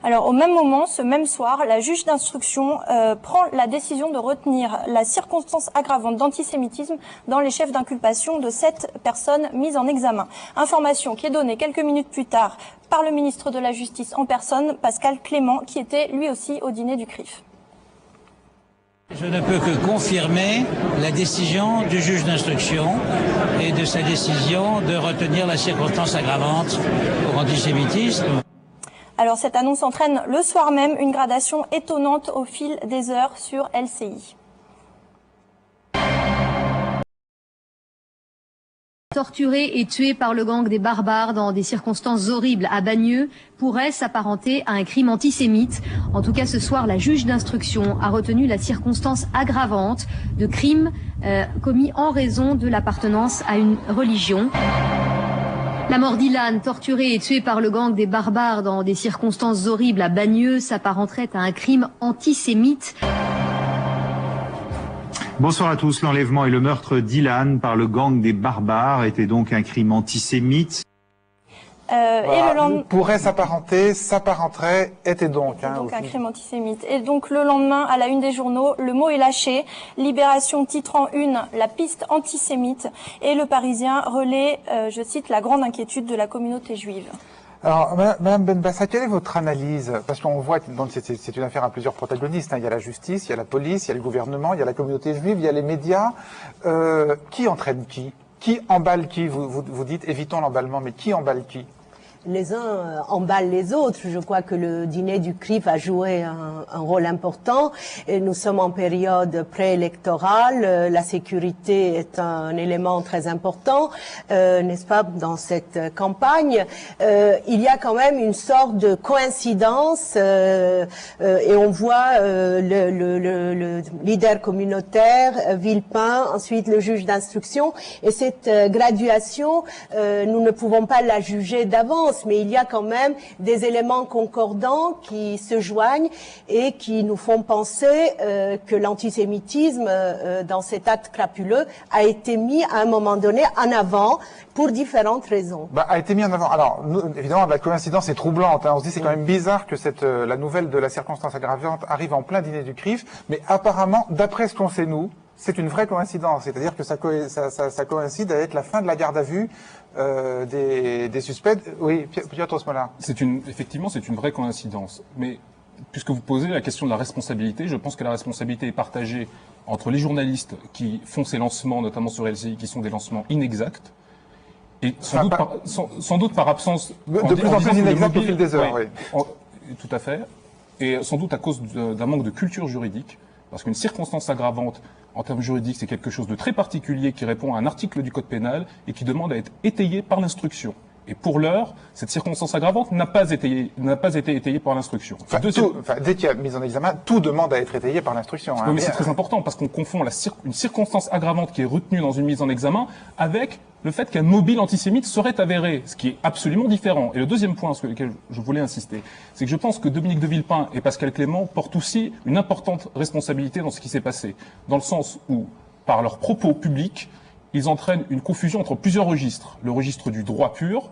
Alors au même moment, ce même soir, la juge d'instruction prend la décision de retenir la circonstance aggravante d'antisémitisme dans les chefs d'inculpation de 7 personnes mises en examen. Information qui est donnée quelques minutes plus tard par le ministre de la Justice en personne, Pascal Clément, qui était lui aussi au dîner du CRIF. Je ne peux que confirmer la décision du juge d'instruction et de sa décision de retenir la circonstance aggravante pour antisémitisme. Alors cette annonce entraîne le soir même une gradation étonnante au fil des heures sur LCI. Torturé et tué par le gang des barbares dans des circonstances horribles à Bagneux pourrait s'apparenter à un crime antisémite. En tout cas, ce soir, la juge d'instruction a retenu la circonstance aggravante de crime commis en raison de l'appartenance à une religion. La mort d'Ilan, torturé et tué par le gang des barbares dans des circonstances horribles à Bagneux, s'apparenterait à un crime antisémite. Bonsoir à tous. L'enlèvement et le meurtre d'Ilan par le gang des barbares était donc un crime antisémite. Et le lendemain... Pourrait s'apparenterait, était donc. Hein, donc un crime antisémite. Et donc le lendemain, à la une des journaux, le mot est lâché. Libération titre en une, la piste antisémite. Et le Parisien relaie, je cite, la grande inquiétude de la communauté juive. Alors, Madame Benbassa, quelle est votre analyse? Parce qu'on voit que c'est une affaire à plusieurs protagonistes. Hein. Il y a la justice, il y a la police, il y a le gouvernement, il y a la communauté juive, il y a les médias. Qui entraîne qui? Qui emballe qui? Vous dites évitons l'emballement, mais qui emballe qui? Les uns emballent les autres. Je crois que le dîner du CRIF a joué un rôle important. Et nous sommes en période préélectorale. La sécurité est un élément très important, n'est-ce pas, dans cette campagne. Il y a quand même une sorte de coïncidence et on voit le leader communautaire, Villepin, ensuite le juge d'instruction. Et cette graduation, nous ne pouvons pas la juger d'avance. coïncidence, mais il y a quand même des éléments concordants qui se joignent et qui nous font penser que l'antisémitisme dans cet acte crapuleux a été mis à un moment donné en avant pour différentes raisons. A été mis en avant. Alors, évidemment, la coïncidence est troublante. On se dit c'est quand même bizarre que la nouvelle de la circonstance aggravante arrive en plein dîner du CRIF, mais apparemment, d'après ce qu'on sait nous, c'est une vraie coïncidence. C'est-à-dire que ça coïncide avec la fin de la garde à vue des suspects. Oui, Piotr Smolar. Effectivement, c'est une vraie coïncidence. Mais puisque vous posez la question de la responsabilité, je pense que la responsabilité est partagée entre les journalistes qui font ces lancements, notamment sur LCI, qui sont des lancements inexacts, et sans doute par absence... De plus en plus inexact au fil des heures, oui. Tout à fait. Et sans doute à cause d'un manque de culture juridique, parce qu'une circonstance aggravante, en termes juridiques, c'est quelque chose de très particulier qui répond à un article du Code pénal et qui demande à être étayé par l'instruction. Et pour l'heure, cette circonstance aggravante n'a pas été étayée par l'instruction. Dès qu'il y a mise en examen, tout demande à être étayé par l'instruction. Oui, mais c'est très important parce qu'on confond une circonstance aggravante qui est retenue dans une mise en examen avec le fait qu'un mobile antisémite serait avéré, ce qui est absolument différent. Et le deuxième point sur lequel je voulais insister, c'est que je pense que Dominique de Villepin et Pascal Clément portent aussi une importante responsabilité dans ce qui s'est passé, dans le sens où, par leurs propos publics, ils entraînent une confusion entre plusieurs registres. Le registre du droit pur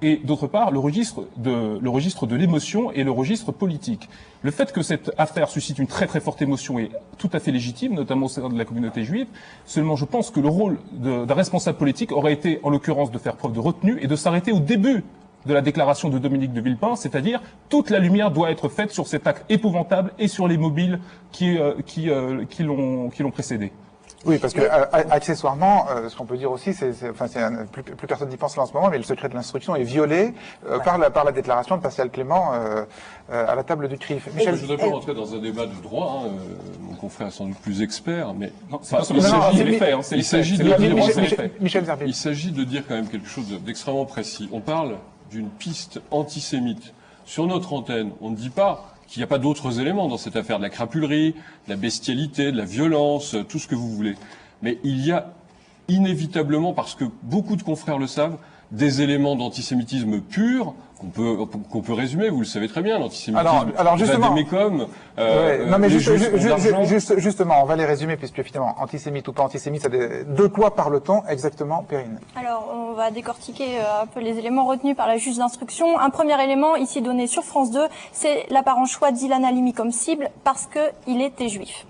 et, d'autre part, le registre de l'émotion et le registre politique. Le fait que cette affaire suscite une très très forte émotion est tout à fait légitime, notamment au sein de la communauté juive. Seulement, je pense que le rôle d'un responsable politique aurait été, en l'occurrence, de faire preuve de retenue et de s'arrêter au début de la déclaration de Dominique de Villepin, c'est-à-dire toute la lumière doit être faite sur cet acte épouvantable et sur les mobiles qui l'ont précédé. Oui, parce que accessoirement, ce qu'on peut dire aussi, plus personne n'y pense là en ce moment, mais le secret de l'instruction est violé par la déclaration de Pascal Clément à la table du CRIF. Michel, je ne voudrais pas rentrer dans un débat de droit. Mon confrère est sans doute plus expert, mais il s'agit de dire quand même quelque chose d'extrêmement précis. On parle d'une piste antisémite. Sur notre antenne, on ne dit pas qu'il n'y a pas d'autres éléments dans cette affaire, de la crapulerie, de la bestialité, de la violence, tout ce que vous voulez. Mais il y a inévitablement, parce que beaucoup de confrères le savent, des éléments d'antisémitisme pur qu'on peut résumer, vous le savez très bien, l'antisémitisme. Alors justement, justement, on va les résumer puisque finalement, antisémite ou pas antisémite, de quoi parle-t-on exactement, Perrine? Alors, on va décortiquer un peu les éléments retenus par la juge d'instruction. Un premier élément, ici donné sur France 2, c'est l'apparent choix d'Ilan Halimi comme cible parce qu'il était juif.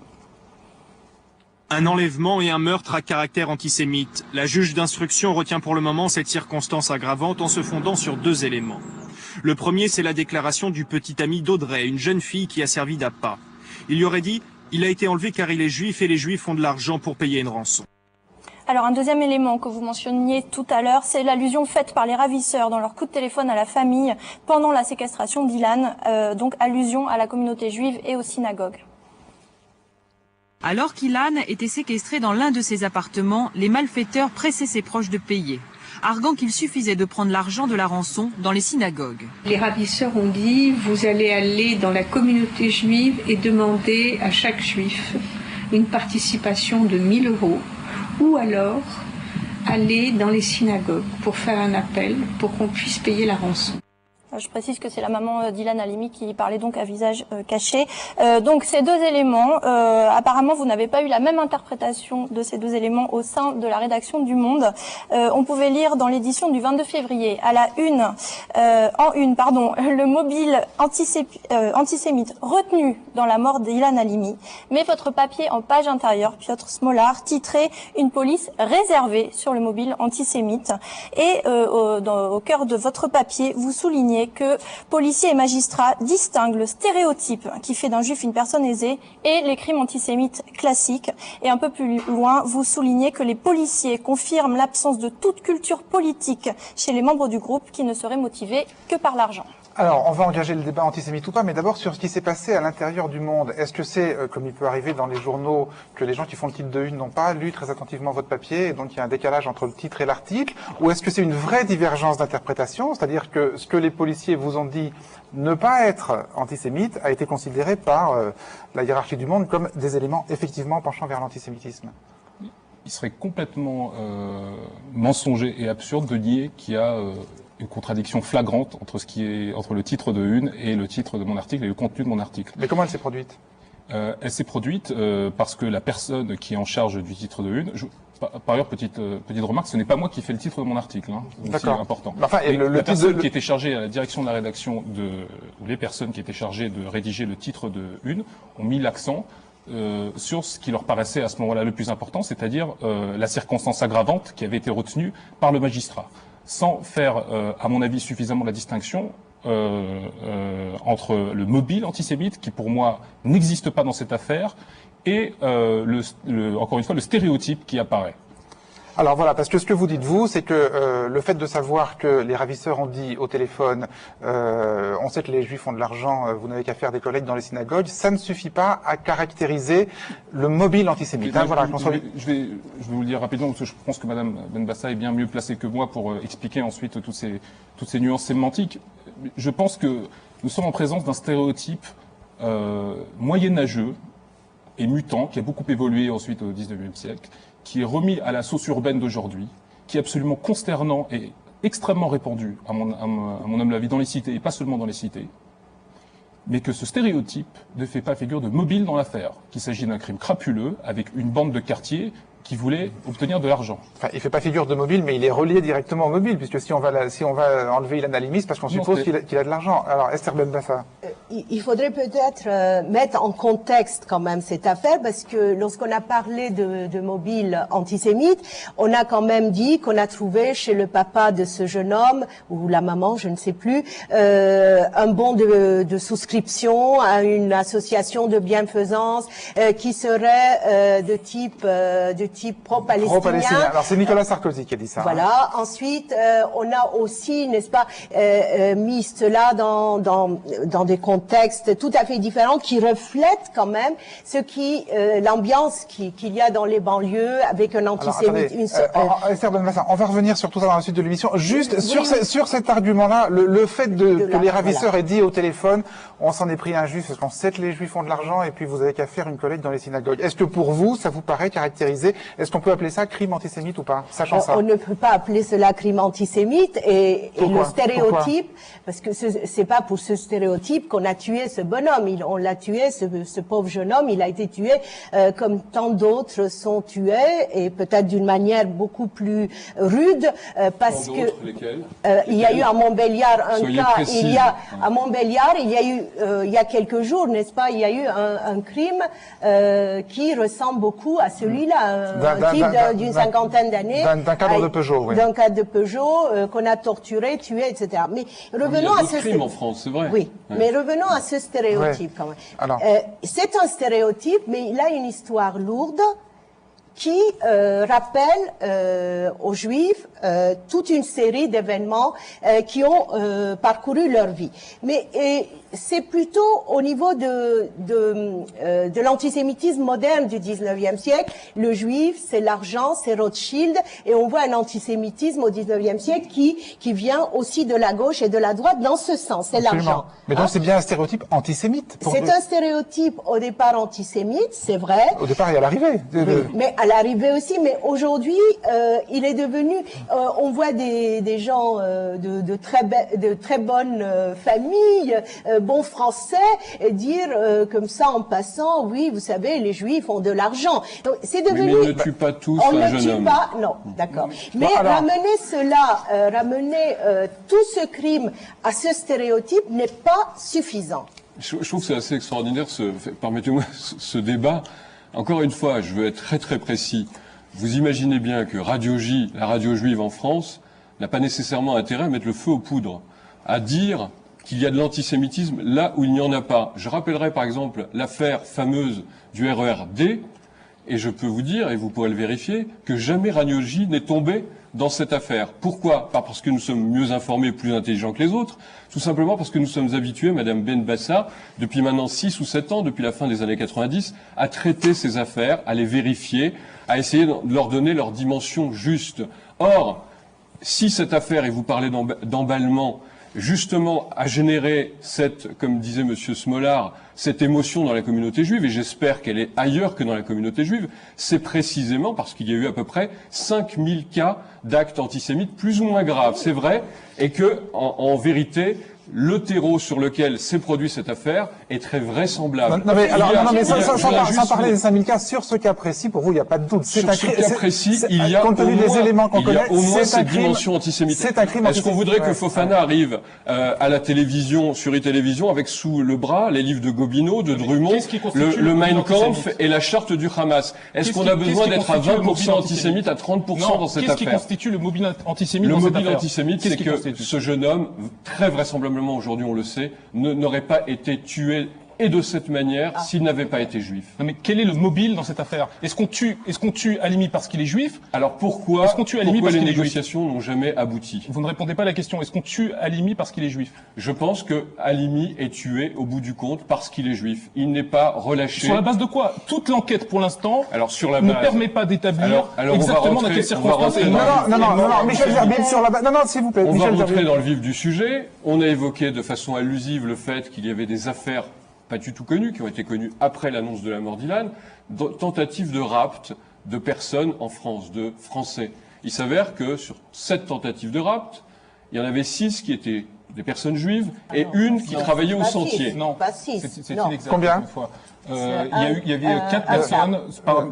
Un enlèvement et un meurtre à caractère antisémite. La juge d'instruction retient pour le moment cette circonstance aggravante en se fondant sur deux éléments. Le premier, c'est la déclaration du petit ami d'Audrey, une jeune fille qui a servi d'appât. Il lui aurait dit « Il a été enlevé car il est juif et les juifs ont de l'argent pour payer une rançon ». Alors un deuxième élément que vous mentionniez tout à l'heure, c'est l'allusion faite par les ravisseurs dans leur coup de téléphone à la famille pendant la séquestration d'Ilan, donc allusion à la communauté juive et aux synagogues. Alors qu'Ilan était séquestré dans l'un de ses appartements, les malfaiteurs pressaient ses proches de payer, arguant qu'il suffisait de prendre l'argent de la rançon dans les synagogues. Les ravisseurs ont dit « Vous allez aller dans la communauté juive et demander à chaque juif une participation de 1 000 € ou alors aller dans les synagogues pour faire un appel pour qu'on puisse payer la rançon ». Je précise que c'est la maman d'Ilan Halimi qui parlait donc à visage caché. Donc ces deux éléments, apparemment vous n'avez pas eu la même interprétation de ces deux éléments au sein de la rédaction du Monde. On pouvait lire dans l'édition du 22 février à la une, le mobile antisémite retenu dans la mort d'Ilan Halimi. Mais votre papier en page intérieure, Piotr Smolar, titrait « Une police réservée sur le mobile antisémite ». Et au cœur de votre papier, vous soulignez que policiers et magistrats distinguent le stéréotype qui fait d'un juif une personne aisée et les crimes antisémites classiques. Et un peu plus loin, vous soulignez que les policiers confirment l'absence de toute culture politique chez les membres du groupe qui ne seraient motivés que par l'argent. Alors, on va engager le débat antisémite ou pas, mais d'abord sur ce qui s'est passé à l'intérieur du Monde. Est-ce que c'est, comme il peut arriver dans les journaux, que les gens qui font le titre de une n'ont pas lu très attentivement votre papier, et donc il y a un décalage entre le titre et l'article, ou est-ce que c'est une vraie divergence d'interprétation, c'est-à-dire que ce que les policiers vous ont dit ne pas être antisémite a été considéré par la hiérarchie du Monde comme des éléments effectivement penchant vers l'antisémitisme? Il serait complètement mensonger et absurde de nier qu'il y a une contradiction flagrante entre le titre de une et le titre de mon article et le contenu de mon article. Mais comment elle s'est produite? Elle s'est produite parce que la personne qui est en charge du titre de une, par ailleurs, petite remarque, ce n'est pas moi qui fais le titre de mon article, hein, aussi important. Enfin, la personne qui était chargée à la direction de la rédaction ou les personnes qui étaient chargées de rédiger le titre de une ont mis l'accent sur ce qui leur paraissait à ce moment-là le plus important, c'est-à-dire la circonstance aggravante qui avait été retenue par le magistrat, sans faire, à mon avis, suffisamment la distinction entre le mobile antisémite, qui pour moi n'existe pas dans cette affaire, et encore une fois le stéréotype qui apparaît. Alors voilà, parce que ce que vous dites vous, c'est que le fait de savoir que les ravisseurs ont dit au téléphone on sait que les juifs ont de l'argent, vous n'avez qu'à faire des collectes dans les synagogues, ça ne suffit pas à caractériser le mobile antisémite. Je vais vous le dire rapidement, parce que je pense que Madame Benbassa est bien mieux placée que moi pour expliquer ensuite toutes ces nuances sémantiques. Je pense que nous sommes en présence d'un stéréotype moyenâgeux et mutant, qui a beaucoup évolué ensuite au XIXe siècle, qui est remis à la sauce urbaine d'aujourd'hui, qui est absolument consternant et extrêmement répandu, à mon humble avis, dans les cités, et pas seulement dans les cités, mais que ce stéréotype ne fait pas figure de mobile dans l'affaire, qu'il s'agit d'un crime crapuleux avec une bande de quartier qui voulait obtenir de l'argent. Enfin, il fait pas figure de mobile, mais il est relié directement au mobile, puisque si on va enlever Ilan Halimi, c'est parce qu'on suppose qu'il a de l'argent. Alors, Esther Benbassa. Il faudrait peut-être mettre en contexte quand même cette affaire, parce que lorsqu'on a parlé de mobile antisémite, on a quand même dit qu'on a trouvé chez le papa de ce jeune homme, ou la maman, je ne sais plus, un bon de souscription à une association de bienfaisance qui serait de type pro-palestinien. Pro-palestinien. Alors c'est Nicolas Sarkozy qui a dit ça. Voilà. Hein. Ensuite, on a aussi, n'est-ce pas, mis cela dans des contextes tout à fait différents qui reflètent quand même l'ambiance qu'il y a dans les banlieues avec un antisémitisme. Esther Benbassa, on va revenir sur tout ça dans la suite de l'émission. Juste sur cet argument-là, le fait que les ravisseurs aient dit au téléphone, on s'en est pris un juif parce qu'on sait que les juifs ont de l'argent et puis vous avez qu'à faire une collecte dans les synagogues. Est-ce que pour vous, ça vous paraît caractérisé? Est-ce qu'on peut appeler ça crime antisémite ou pas, sachant ça? On ne peut pas appeler cela crime antisémite et le stéréotype, parce que c'est pas pour ce stéréotype qu'on a tué ce bonhomme. On l'a tué, ce pauvre jeune homme, il a été tué comme tant d'autres sont tués et peut-être d'une manière beaucoup plus rude parce que il y a eu à Montbéliard un cas. À Montbéliard, il y a eu il y a quelques jours, n'est-ce pas, il y a eu un crime qui ressemble beaucoup à celui-là, un type d'une cinquantaine d'années. D'un cadre de Peugeot, oui. D'un cadre de Peugeot qu'on a torturé, tué, etc. Mais revenons à ce crime en France, c'est vrai. Oui, mais revenons à ce stéréotype quand même. C'est un stéréotype, mais il a une histoire lourde qui rappelle aux Juifs toute une série d'événements qui ont parcouru leur vie. Mais c'est plutôt au niveau de l'antisémitisme moderne du 19e siècle. Le juif, c'est l'argent, c'est Rothschild, et on voit un antisémitisme au 19e siècle qui vient aussi de la gauche et de la droite dans ce sens, c'est l'argent. Mais donc c'est bien un stéréotype antisémite. C'est un stéréotype au départ antisémite, c'est vrai. Au départ et à l'arrivée. Mais à l'arrivée aussi, mais aujourd'hui, il est devenu, on voit des gens de très bonnes familles, bons français, dire comme ça en passant, oui, vous savez, les juifs ont de l'argent. Donc c'est devenu. Mais on ne tue pas tous on un ne jeune tue homme. pas, non, d'accord. Mais ramener cela, ramener tout ce crime à ce stéréotype n'est pas suffisant. Je trouve que c'est assez extraordinaire, permettez-moi, ce débat. Encore une fois, je veux être très très précis. Vous imaginez bien que Radio J, la radio juive en France, n'a pas nécessairement intérêt à mettre le feu aux poudres, à dire qu'il y a de l'antisémitisme là où il n'y en a pas. Je rappellerai par exemple l'affaire fameuse du RER-D, et je peux vous dire, et vous pourrez le vérifier, que jamais Radio J n'est tombé dans cette affaire. Pourquoi? Pas parce que nous sommes mieux informés, plus intelligents que les autres, tout simplement parce que nous sommes habitués, Madame Benbassa, depuis maintenant 6 ou 7 ans, depuis la fin des années 90, à traiter ces affaires, à les vérifier, à essayer de leur donner leur dimension juste. Or, si cette affaire, et vous parlez d'emballement, justement a généré comme disait Monsieur Smolar, cette émotion dans la communauté juive, et j'espère qu'elle est ailleurs que dans la communauté juive, c'est précisément parce qu'il y a eu à peu près 5000 cas d'actes antisémites plus ou moins graves, c'est vrai, et que, en vérité, le terreau sur lequel s'est produit cette affaire est très vraisemblable. Sans parler des 5000 cas, sur ce cas précis, pour vous, il n'y a pas de doute. Sur ce cas précis, il y a compte tenu des éléments qu'on connaît, au moins cette dimension antisémite. C'est un crime antisémite. Est-ce qu'on voudrait que Fofana arrive à la télévision, sur e-télévision, avec sous le bras les livres de Gobineau, de Drummond, le Mein Kampf et la charte du Hamas? Est-ce qu'on a besoin d'être à 20% antisémite, à 30% dans cette affaire? Qu'est-ce qui constitue le mobile antisémite dans cette affaire? Le mobile antisémite, c'est que ce jeune homme, très vraisemblablement aujourd'hui on le sait, n'aurait pas été tué et de cette manière s'il n'avait pas été juif. Non mais quel est le mobile dans cette affaire? Est-ce qu'on tue Halimi parce qu'il est juif? Alors pourquoi les négociations n'ont jamais abouti? Vous ne répondez pas à la question. Est-ce qu'on tue Halimi parce qu'il est juif? Je pense que Halimi est tué au bout du compte parce qu'il est juif. Il n'est pas relâché. Sur la base de quoi? Toute l'enquête pour l'instant ne permet pas d'établir exactement dans quelles circonstances. Non, Michel Zerbib sur la base. Non, s'il vous plaît. On va rentrer dans le vif du sujet. On a évoqué de façon allusive le fait qu'il y avait des affaires pas du tout connues, qui ont été connues après l'annonce de la mort d'Ilan, tentative de rapt de personnes en France, de Français. Il s'avère que sur 7 tentatives de rapt, il y en avait 6 qui étaient des personnes juives et une qui travaillait au sentier. Non, c'est inexact. Combien? Il y avait 4 personnes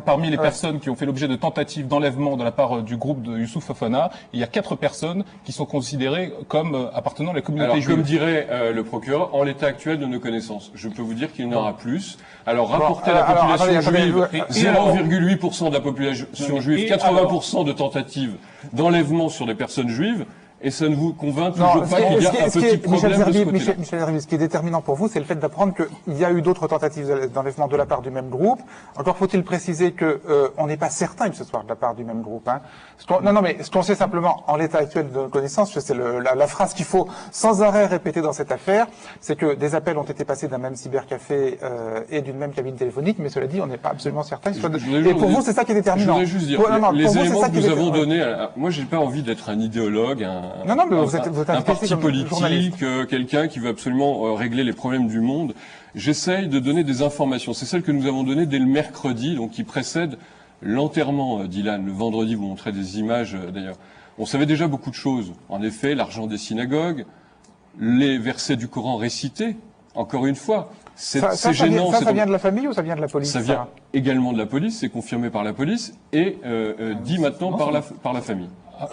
parmi les personnes qui ont fait l'objet de tentatives d'enlèvement de la part du groupe de Youssouf Fofana. Il y a 4 personnes qui sont considérées comme appartenant à la communauté juive. Comme dirait le procureur, en l'état actuel de nos connaissances, je peux vous dire qu'il y en aura plus. Alors rapporter la population juive, 0,8% de la population juive, 80% de tentatives d'enlèvement sur des personnes juives. Et ça ne vous convainc toujours pas qu'il y a un petit problème de ce côté-là? Michel Zerbib, ce qui est déterminant pour vous, c'est le fait d'apprendre qu'il y a eu d'autres tentatives d'enlèvement de la part du même groupe. Encore faut-il préciser que on n'est pas certain que ce soit de la part du même groupe. Hein. Mais ce qu'on sait simplement en l'état actuel de nos connaissances, c'est la phrase qu'il faut sans arrêt répéter dans cette affaire, c'est que des appels ont été passés d'un même cybercafé et d'une même cabine téléphonique, mais cela dit, on n'est pas absolument certain que ce soit Et pour vous, c'est ça qui est déterminant. Je voudrais juste dire, les éléments que nous avons donnés, moi j'ai pas envie d'être un idéologue, un parti politique, quelqu'un qui veut absolument régler les problèmes du monde. J'essaye de donner des informations. C'est celles que nous avons données dès le mercredi, donc qui précède l'enterrement d'Ilan. Le vendredi, vous montrez des images d'ailleurs. On savait déjà beaucoup de choses. En effet, l'argent des synagogues, les versets du Coran récités, encore une fois. C'est gênant. Ça vient de la famille ou ça vient de la police? Ça vient également de la police, c'est confirmé par la police et dit maintenant par la famille.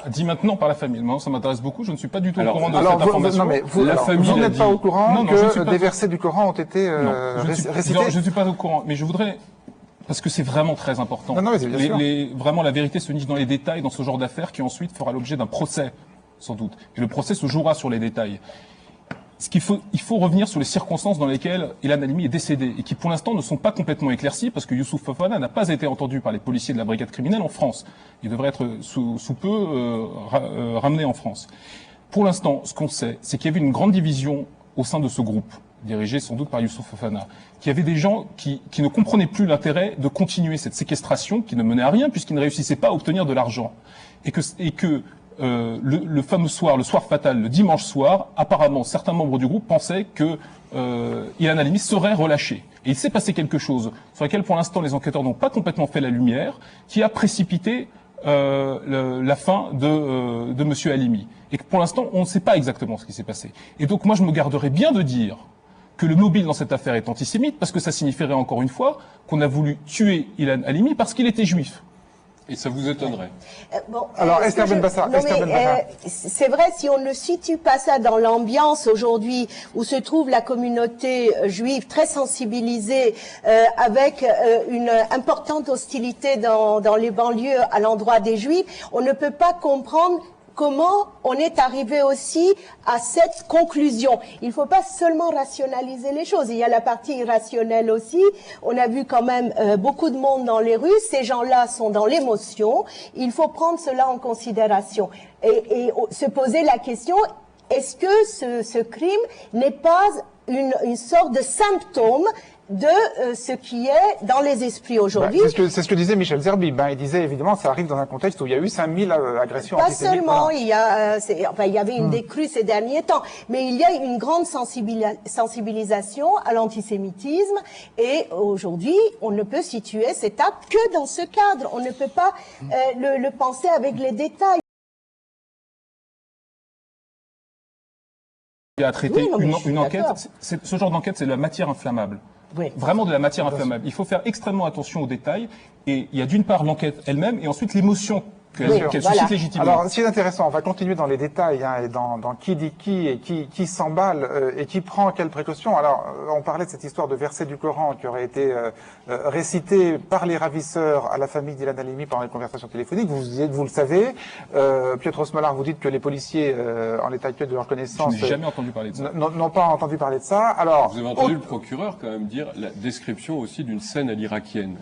Dit maintenant par la famille. Moi, ça m'intéresse beaucoup. Je ne suis pas du tout au courant de cette information. Vous n'êtes pas au courant que des versets du Coran ont été récités? Je ne suis pas au courant, mais je voudrais... Parce que c'est vraiment très important. Vraiment, la vérité se niche dans les détails, dans ce genre d'affaires qui ensuite fera l'objet d'un procès, sans doute. Et le procès se jouera sur les détails. Il faut revenir sur les circonstances dans lesquelles Ilan Halimi est décédé et qui, pour l'instant, ne sont pas complètement éclaircies parce que Youssouf Fofana n'a pas été entendu par les policiers de la brigade criminelle en France. Il devrait être sous peu ramené en France. Pour l'instant, ce qu'on sait, c'est qu'il y avait une grande division au sein de ce groupe, dirigé sans doute par Youssouf Fofana, qu'il y avait des gens qui ne comprenaient plus l'intérêt de continuer cette séquestration qui ne menait à rien puisqu'ils ne réussissaient pas à obtenir de l'argent. Et que le fameux soir, le soir fatal, le dimanche soir, apparemment certains membres du groupe pensaient que Ilan Halimi serait relâché. Et il s'est passé quelque chose sur lequel pour l'instant les enquêteurs n'ont pas complètement fait la lumière, qui a précipité la fin de Monsieur Halimi. Et que pour l'instant on ne sait pas exactement ce qui s'est passé. Et donc moi je me garderais bien de dire que le mobile dans cette affaire est antisémite, parce que ça signifierait encore une fois qu'on a voulu tuer Ilan Halimi parce qu'il était juif. Et ça vous étonnerait? Alors, Esther Benbassa. C'est vrai, si on ne situe pas ça dans l'ambiance aujourd'hui où se trouve la communauté juive très sensibilisée, avec une importante hostilité dans les banlieues à l'endroit des juifs, on ne peut pas comprendre comment on est arrivé aussi à cette conclusion. Il ne faut pas seulement rationaliser les choses. Il y a la partie irrationnelle aussi. On a vu quand même beaucoup de monde dans les rues. Ces gens-là sont dans l'émotion. Il faut prendre cela en considération et se poser la question, est-ce que ce crime n'est pas une sorte de symptôme de ce qui est dans les esprits aujourd'hui. C'est ce que disait Michel Zerbib. Il disait évidemment ça arrive dans un contexte où il y a eu 5000 agressions antisémites. Pas seulement, il y avait une décrue ces derniers temps, mais il y a une grande sensibilisation à l'antisémitisme et aujourd'hui on ne peut situer cet acte que dans ce cadre. On ne peut pas le penser avec les détails. À traiter une enquête, ce genre d'enquête, c'est de la matière inflammable. Oui. Vraiment de la matière inflammable. Il faut faire extrêmement attention aux détails. Et il y a d'une part l'enquête elle-même et ensuite l'émotion qu'elle suscite légitimement. Alors, ce qui est intéressant, on va continuer dans les détails, et dans qui dit qui et qui s'emballe et qui prend quelles précautions. Alors, on parlait de cette histoire de verset du Coran qui aurait été récité par les ravisseurs à la famille d'Ilan Halimi pendant les conversations téléphoniques. Vous le savez, Pietro Smolar, vous dites que les policiers, en l'état actuel de leur connaissance, je n'ai jamais entendu parler de ça. N'ont pas entendu parler de ça. Alors, vous avez entendu le procureur quand même dire la description aussi d'une scène à l'irakienne.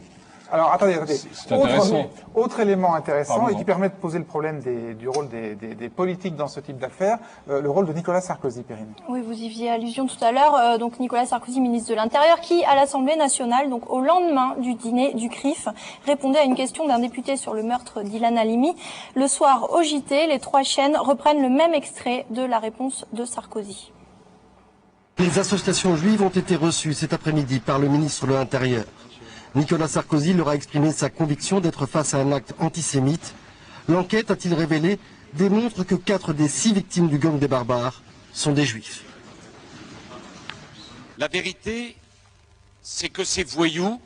Alors, attendez. C'est intéressant. Autre élément intéressant et qui permet de poser le problème du rôle des politiques dans ce type d'affaires, le rôle de Nicolas Sarkozy, Perrine. Oui, vous y faisiez allusion tout à l'heure. Donc, Nicolas Sarkozy, ministre de l'Intérieur, qui, à l'Assemblée nationale, donc au lendemain du dîner du CRIF, répondait à une question d'un député sur le meurtre d'Ilan Halimi. Le soir, au JT, les 3 chaînes reprennent le même extrait de la réponse de Sarkozy. Les associations juives ont été reçues cet après-midi par le ministre de l'Intérieur. Nicolas Sarkozy leur a exprimé sa conviction d'être face à un acte antisémite. L'enquête, a-t-il révélé, démontre que 4 des 6 victimes du gang des barbares sont des juifs. La vérité, c'est que ces voyous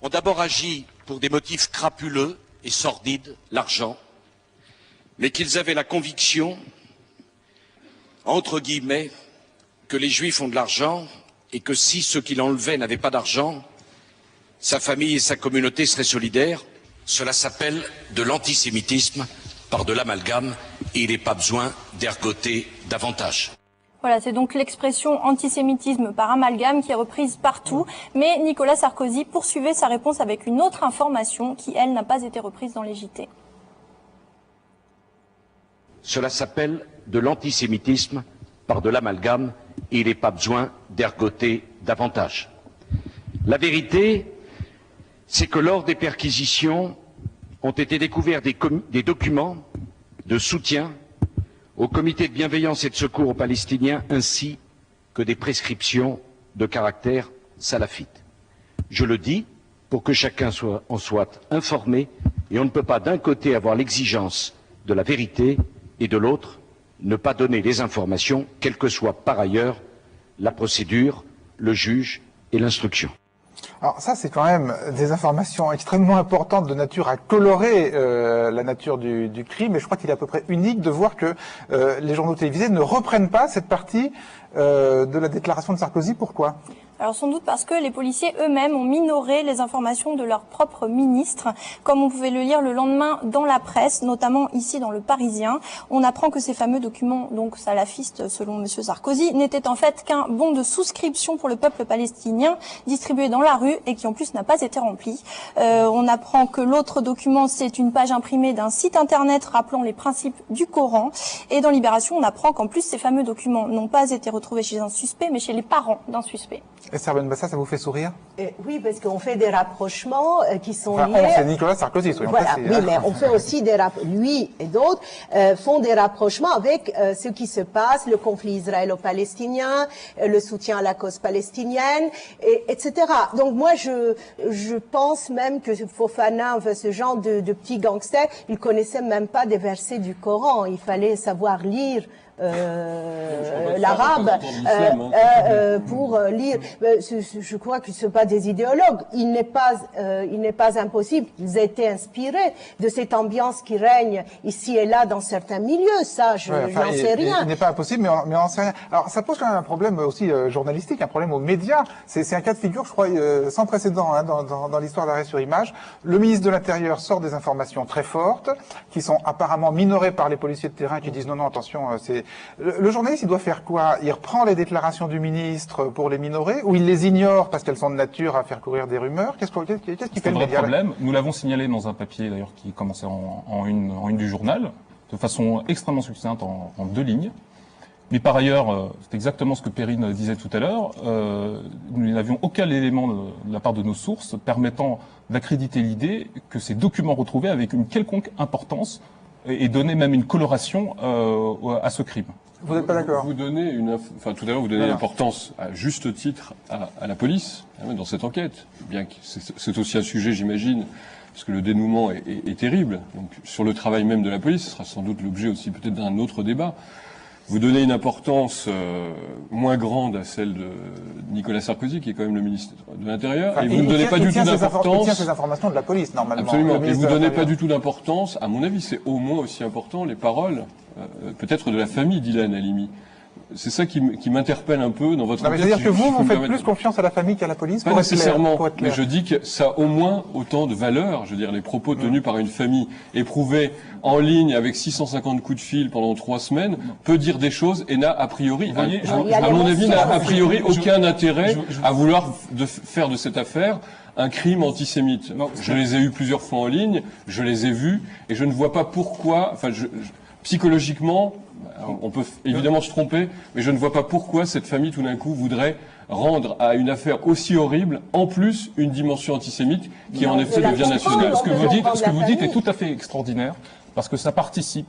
ont d'abord agi pour des motifs crapuleux et sordides, l'argent, mais qu'ils avaient la conviction, entre guillemets, que les juifs ont de l'argent et que si ceux qui l'enlevaient n'avaient pas d'argent, sa famille et sa communauté seraient solidaires. Cela s'appelle de l'antisémitisme par de l'amalgame et il n'est pas besoin d'ergoter davantage. Voilà, c'est donc l'expression antisémitisme par amalgame qui est reprise partout. Mais Nicolas Sarkozy poursuivait sa réponse avec une autre information qui, elle, n'a pas été reprise dans les JT. Cela s'appelle de l'antisémitisme par de l'amalgame et il n'est pas besoin d'ergoter davantage. La vérité, c'est que lors des perquisitions ont été découverts des documents de soutien au comité de bienveillance et de secours aux Palestiniens ainsi que des prescriptions de caractère salafite. Je le dis pour que chacun en soit informé et on ne peut pas d'un côté avoir l'exigence de la vérité et de l'autre ne pas donner les informations, quelle que soit par ailleurs la procédure, le juge et l'instruction. Alors ça, c'est quand même des informations extrêmement importantes de nature à colorer la nature du crime, et je crois qu'il est à peu près unique de voir que les journaux télévisés ne reprennent pas cette partie de la déclaration de Sarkozy. Pourquoi ? Alors sans doute parce que les policiers eux-mêmes ont minoré les informations de leur propre ministre. Comme on pouvait le lire le lendemain dans la presse, notamment ici dans Le Parisien, on apprend que ces fameux documents, donc salafistes selon M. Sarkozy, n'étaient en fait qu'un bon de souscription pour le peuple palestinien distribué dans la rue et qui en plus n'a pas été rempli. On apprend que l'autre document, c'est une page imprimée d'un site internet rappelant les principes du Coran. Et dans Libération, on apprend qu'en plus ces fameux documents n'ont pas été retrouvés chez un suspect, mais chez les parents d'un suspect. Esther Benbassa, ça vous fait sourire ? Oui, parce qu'on fait des rapprochements qui sont liés... liés... c'est Nicolas Sarkozy, soyons précis. Oui, mais on fait aussi lui et d'autres font des rapprochements avec ce qui se passe, le conflit israélo-palestinien, le soutien à la cause palestinienne, etc. Donc moi, je pense même que Fofana, enfin, ce genre de petits gangsters, il connaissait même pas des versets du Coran. Il fallait savoir lire l'arabe pour lire. Je crois qu'ils ne sont pas des idéologues. Il n'est pas impossible qu'ils aient été inspirés de cette ambiance qui règne ici et là dans certains milieux. Ça, j'en sais rien. Il n'est pas impossible, mais on n'en sait rien. Alors, ça pose quand même un problème aussi journalistique, un problème aux médias. C'est un cas de figure, je crois, sans précédent dans l'histoire d'Arrêt sur Image. Le ministre de l'Intérieur sort des informations très fortes, qui sont apparemment minorées par les policiers de terrain qui disent non, attention, c'est... Le journaliste, il doit faire quoi ? Il reprend les déclarations du ministre pour les minorer, ou il les ignore parce qu'elles sont de nature à faire courir des rumeurs ? Qu'est-ce qui fait le média ? Problème. Nous l'avons signalé dans un papier d'ailleurs qui commençait en une du journal, de façon extrêmement succincte en 2 lignes. Mais par ailleurs, c'est exactement ce que Perrine disait tout à l'heure, nous n'avions aucun élément de la part de nos sources permettant d'accréditer l'idée que ces documents retrouvés avaient une quelconque importance et donnaient même une coloration à ce crime. Vous n'êtes pas d'accord? Vous donnez tout à l'heure, vous donnez l'importance à juste titre à la police dans cette enquête, bien que c'est aussi un sujet, j'imagine, parce que le dénouement est terrible. Donc, sur le travail même de la police, ce sera sans doute l'objet aussi peut-être d'un autre débat. Vous donnez une importance moins grande à celle de Nicolas Sarkozy, qui est quand même le ministre de l'Intérieur, et vous ne donnez pas du tout d'importance. Il tient ces informations de la police, normalement. Absolument. Et vous ne donnez pas du tout d'importance. À mon avis, c'est au moins aussi important les paroles, peut-être de la famille d'Ilan Halimi. C'est ça qui m'interpelle un peu dans votre enquête. C'est-à-dire que vous faites plus confiance à la famille qu'à la police? Pas nécessairement, mais je dis que ça a au moins autant de valeur. Je veux dire, les propos tenus par une famille éprouvée en ligne avec 650 coups de fil pendant 3 semaines peut dire des choses et n'a a priori, à mon avis, n'a a priori aucun intérêt à vouloir faire de cette affaire un crime antisémite. Je les ai eus plusieurs fois en ligne, je les ai vus, et je ne vois pas pourquoi, psychologiquement, on peut évidemment se tromper, mais je ne vois pas pourquoi cette famille, tout d'un coup, voudrait rendre à une affaire aussi horrible, en plus, une dimension antisémite qui, en effet, devient nationale. Ce que vous dites est tout à fait extraordinaire, parce que ça participe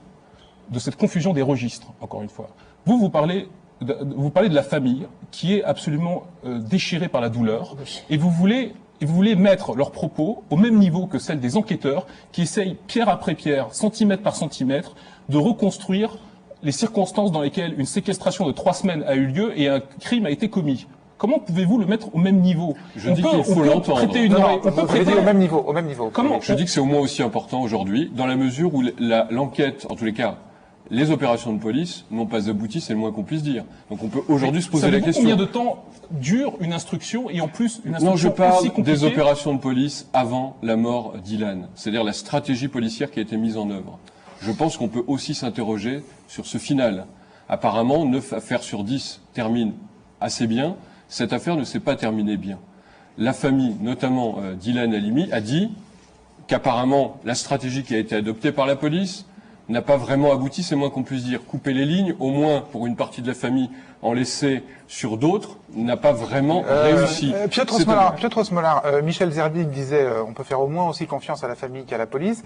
de cette confusion des registres, encore une fois. Vous parlez de la famille, qui est absolument déchirée par la douleur, et vous voulez mettre leurs propos au même niveau que celle des enquêteurs, qui essayent, pierre après pierre, centimètre par centimètre, de reconstruire les circonstances dans lesquelles une séquestration de 3 semaines a eu lieu et un crime a été commis. Comment pouvez-vous le mettre au même niveau? Je dis qu'il faut l'entendre. On peut prêter au même niveau. Comment? Je dis que c'est au moins aussi important aujourd'hui, dans la mesure où l'enquête, en tous les cas, les opérations de police n'ont pas abouti, c'est le moins qu'on puisse dire. Donc on peut aujourd'hui se poser la question. Combien de temps dure une instruction, et en plus une instruction aussi compliquée? Non, je parle des opérations de police avant la mort d'Ilan, c'est-à-dire la stratégie policière qui a été mise en œuvre. Je pense qu'on peut aussi s'interroger sur ce final. Apparemment, 9 affaires sur 10 terminent assez bien. Cette affaire ne s'est pas terminée bien. La famille, notamment d'Ilan Halimi, a dit qu'apparemment la stratégie qui a été adoptée par la police n'a pas vraiment abouti, c'est moins qu'on puisse dire. Couper les lignes, au moins pour une partie de la famille, en laisser sur d'autres, n'a pas vraiment réussi. Piotr Smolar, Michel Zerbi disait on peut faire au moins aussi confiance à la famille qu'à la police.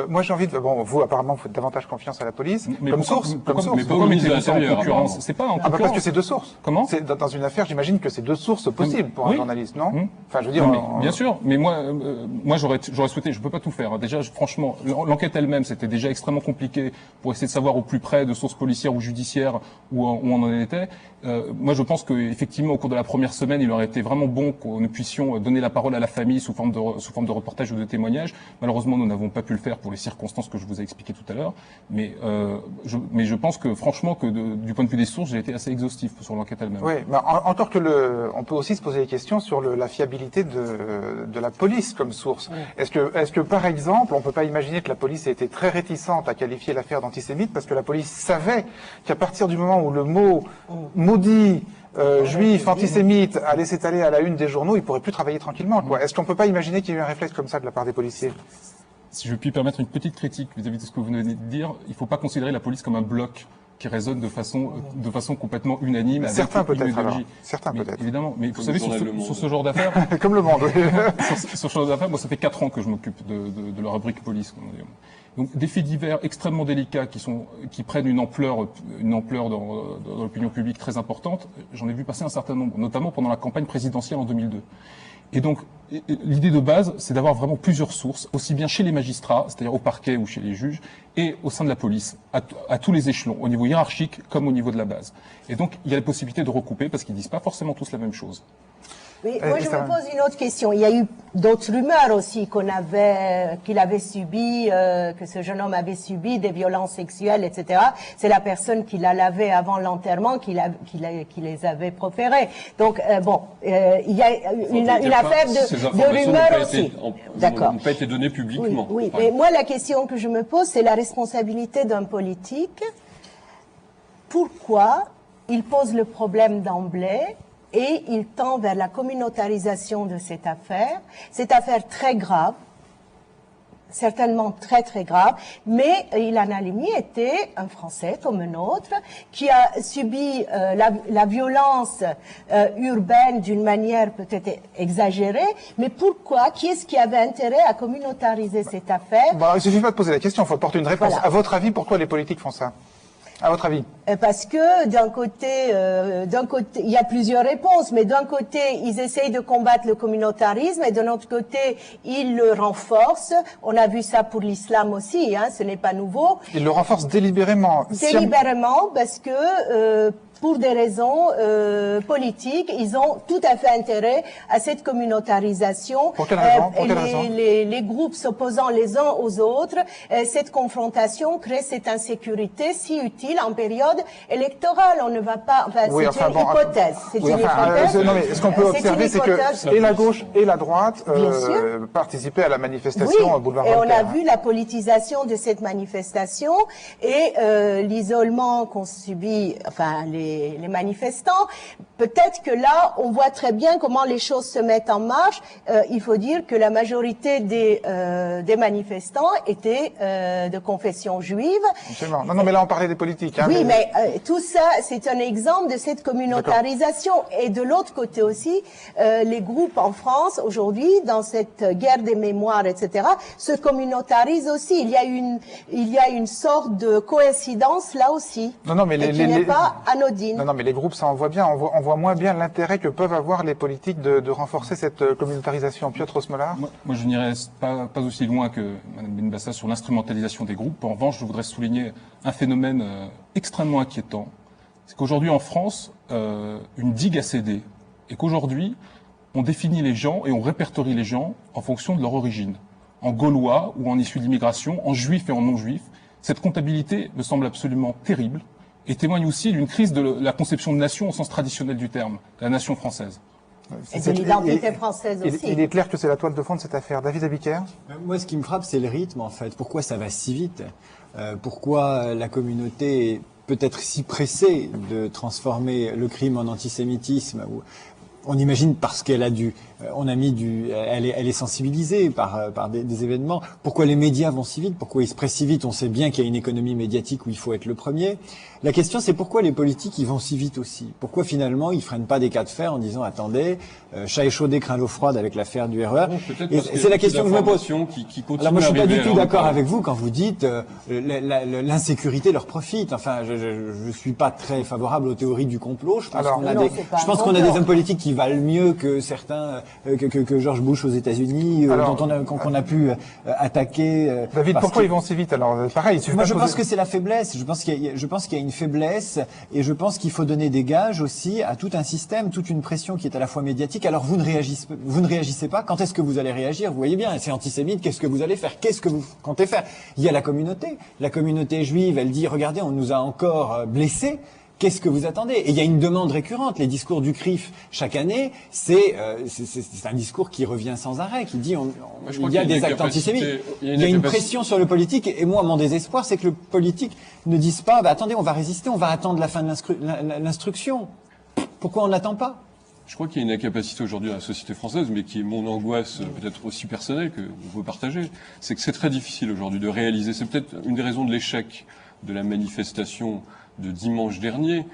Moi j'ai envie de... Bon, vous apparemment vous faites davantage confiance à la police, comme source. Mais pas au ministre de l'Intérieur. C'est pas en concurrence. Parce que c'est 2 sources. Comment? Dans une affaire, j'imagine que c'est 2 sources possibles pour un journaliste, non? Enfin, je veux dire... Bien sûr, mais moi j'aurais souhaité, je peux pas tout faire. Déjà, franchement, l'enquête elle-même, c'était déjà extrêmement compliqué pour essayer de savoir au plus près de sources policières ou judiciaires où on en était. Moi, je pense qu'effectivement, au cours de la première semaine, il aurait été vraiment bon que nous puissions donner la parole à la famille sous forme de reportage ou de témoignage. Malheureusement, nous n'avons pas pu le faire pour les circonstances que je vous ai expliquées tout à l'heure. Mais je pense que, franchement, du point de vue des sources, j'ai été assez exhaustif sur l'enquête elle-même. Oui, mais encore que on peut aussi se poser des questions sur la fiabilité de la police comme source. Oui. Est-ce que, par exemple, on peut pas imaginer que la police ait été très réticente à qualifier l'affaire d'antisémite parce que la police savait qu'à partir du moment où le mot maudit, juif, antisémite, allait s'étaler à la une des journaux, ils pourraient plus travailler tranquillement, quoi. Est-ce qu'on peut pas imaginer qu'il y ait eu un réflexe comme ça de la part des policiers? Si je puis permettre une petite critique vis-à-vis de ce que vous venez de dire, il ne faut pas considérer la police comme un bloc qui résonne de façon complètement unanime. Certains peut-être, alors. Certains peut-être. Évidemment, mais vous savez, sur ce genre d'affaires... Comme le monde, oui. Sur ce genre d'affaires, moi, ça fait 4 ans que je m'occupe de la rubrique police, comme on dit. Donc, des faits divers extrêmement délicats qui prennent une ampleur dans l'opinion publique très importante, j'en ai vu passer un certain nombre, notamment pendant la campagne présidentielle en 2002. Et donc, l'idée de base, c'est d'avoir vraiment plusieurs sources, aussi bien chez les magistrats, c'est-à-dire au parquet ou chez les juges, et au sein de la police, à tous les échelons, au niveau hiérarchique comme au niveau de la base. Et donc, il y a la possibilité de recouper, parce qu'ils disent pas forcément tous la même chose. Oui, moi je me pose une autre question. Il y a eu d'autres rumeurs aussi qu'il avait subi, que ce jeune homme avait subi des violences sexuelles, etc. C'est la personne qui l'a lavé avant l'enterrement qui les avait proférées. Donc il y a une affaire de rumeurs aussi. D'accord. N'ont pas été données publiquement. Oui, mais moi la question que je me pose, c'est la responsabilité d'un politique. Pourquoi il pose le problème d'emblée? Et il tend vers la communautarisation de cette affaire très grave, certainement très très grave, mais Ilan Halimi était un Français comme un autre qui a subi la violence urbaine d'une manière peut-être exagérée, mais pourquoi? Qui est-ce qui avait intérêt à communautariser cette affaire? Bon, il suffit pas de poser la question, il faut apporter une réponse. Voilà. À votre avis, pourquoi les politiques font ça? À votre avis? Parce que d'un côté, il y a plusieurs réponses, mais d'un côté, ils essayent de combattre le communautarisme, et de l'autre côté, ils le renforcent. On a vu ça pour l'islam aussi, hein, ce n'est pas nouveau. Ils le renforcent délibérément. Délibérément, parce que pour des raisons politiques, ils ont tout à fait intérêt à cette communautarisation. Pour quelle raison? Pour quelle raison? Les groupes s'opposant les uns aux autres, cette confrontation crée cette insécurité si utile en période électorale. On ne va pas... Enfin, oui, c'est une hypothèse. C'est oui, une hypothèse. Non, mais ce qu'on peut observer, c'est que et la gauche et la droite participaient à la manifestation au boulevard Voltaire. Et on a vu la politisation de cette manifestation et l'isolement qu'ont subi, enfin, les manifestants. Peut-être que là, on voit très bien comment les choses se mettent en marche. Il faut dire que la majorité des manifestants étaient de confession juive. Absolument. Non, mais là, on parlait des politiques. Hein, oui, mais tout ça, c'est un exemple de cette communautarisation. Et de l'autre côté aussi, les groupes en France, aujourd'hui, dans cette guerre des mémoires, etc., se communautarisent aussi. Il y a une sorte de coïncidence là aussi. Non, mais qui n'est pas anodine. Non, mais les groupes, ça on voit bien. On voit moins bien l'intérêt que peuvent avoir les politiques de renforcer cette communautarisation. Piotr Smolar? Moi, je n'irai pas aussi loin que Mme Benbassa sur l'instrumentalisation des groupes. En revanche, je voudrais souligner un phénomène extrêmement inquiétant. C'est qu'aujourd'hui, en France, une digue a cédé. Et qu'aujourd'hui, on définit les gens et on répertorie les gens en fonction de leur origine. En Gaulois ou en issus de l'immigration, en juifs et en non-juifs. Cette comptabilité me semble absolument terrible et témoigne aussi d'une crise de la conception de nation au sens traditionnel du terme, la nation française. Et de l'identité française aussi. Il est clair que c'est la toile de fond de cette affaire. David Abiker? Moi, ce qui me frappe, c'est le rythme, en fait. Pourquoi ça va si vite? Pourquoi la communauté est peut-être si pressée de transformer le crime en antisémitisme? On imagine parce qu'elle a elle est sensibilisée par des événements. Pourquoi les médias vont si vite? Pourquoi ils se pressent si vite? On sait bien qu'il y a une économie médiatique où il faut être le premier. La question, c'est pourquoi les politiques, ils vont si vite aussi? Pourquoi finalement, ils freinent pas des cas de fer en disant, attendez, chat échaudé craint l'eau froide avec l'affaire du RER. C'est la question que je me pose. Alors moi, je suis pas du tout d'accord avec vous quand vous dites l'insécurité leur profite. Enfin, je suis pas très favorable aux théories du complot. Je pense qu'on a des hommes politiques qui valent mieux que certains, que George Bush aux États-Unis, qu'on a pu attaquer. David, pourquoi ils vont si vite? Alors, pareil. Moi, je pense que c'est la faiblesse. Je pense qu'il y a une faiblesse, et je pense qu'il faut donner des gages aussi à tout un système, toute une pression qui est à la fois médiatique. Alors vous ne réagissez pas. Quand est-ce que vous allez réagir? Vous voyez bien, c'est antisémite. Qu'est-ce que vous allez faire? Qu'est-ce que vous comptez faire? Il y a la communauté juive. Elle dit, regardez, on nous a encore blessés. Qu'est-ce que vous attendez? Et il y a une demande récurrente. Les discours du CRIF chaque année, c'est un discours qui revient sans arrêt, qui dit il y a des actes antisémites. Il y a une pression sur le politique. Et moi, mon désespoir, c'est que le politique ne dise pas attendez, on va résister, on va attendre la fin de l'instruction. Pourquoi on n'attend pas? Je crois qu'il y a une incapacité aujourd'hui dans la société française, mais qui est mon angoisse peut-être aussi personnelle que vous partagez. C'est que c'est très difficile aujourd'hui de réaliser. C'est peut-être une des raisons de l'échec de la manifestation de dimanche dernier,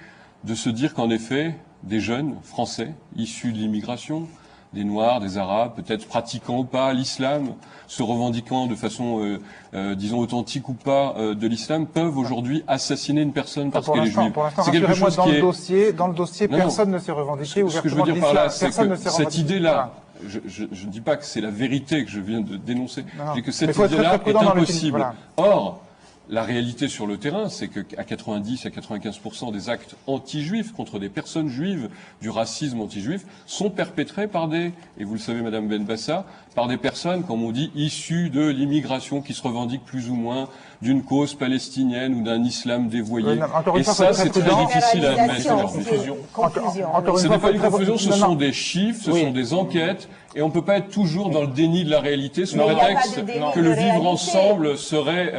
de se dire qu'en effet, des jeunes Français issus de l'immigration, des Noirs, des Arabes, peut-être pratiquant ou pas l'islam, se revendiquant de façon, disons, authentique ou pas de l'islam, peuvent aujourd'hui assassiner une personne parce qu'elle est juive. Pour l'instant, rassurez-moi, dans le dossier, personne ne s'est revendiqué ouvertement. Ce que je veux dire par là, c'est que cette idée-là, je ne dis pas que c'est la vérité que je viens de dénoncer, je dis que cette idée-là est impossible. Or, la réalité sur le terrain, c'est qu'à 90 à 95% des actes anti-juifs contre des personnes juives, du racisme anti-juif, sont perpétrés par et vous le savez, Madame Benbassa, par des personnes, comme on dit, issues de l'immigration, qui se revendiquent plus ou moins d'une cause palestinienne ou d'un islam dévoyé. Et ça, c'est très difficile à admettre aujourd'hui. Ce n'est pas une confusion, ce sont des chiffres, ce sont des enquêtes, et on ne peut pas être toujours dans le déni de la réalité sous prétexte que le vivre ensemble serait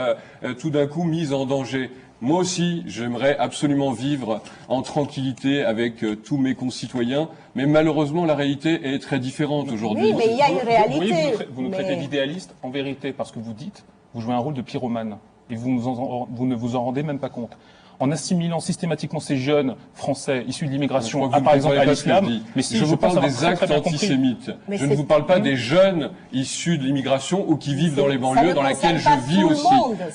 tout d'un coup mis en danger. Moi aussi, j'aimerais absolument vivre en tranquillité avec tous mes concitoyens, mais malheureusement, la réalité est très différente aujourd'hui. Oui, mais il y a une réalité. Vous nous traitez d'idéaliste en vérité, parce que vous dites, vous jouez un rôle de pyromane, et vous ne vous en rendez même pas compte. En assimilant systématiquement ces jeunes Français issus de l'immigration, par exemple à l'islam. Mais si je vous parle des actes antisémites, je ne vous parle pas des jeunes issus de l'immigration ou qui vivent dans les banlieues dans lesquelles je vis aussi.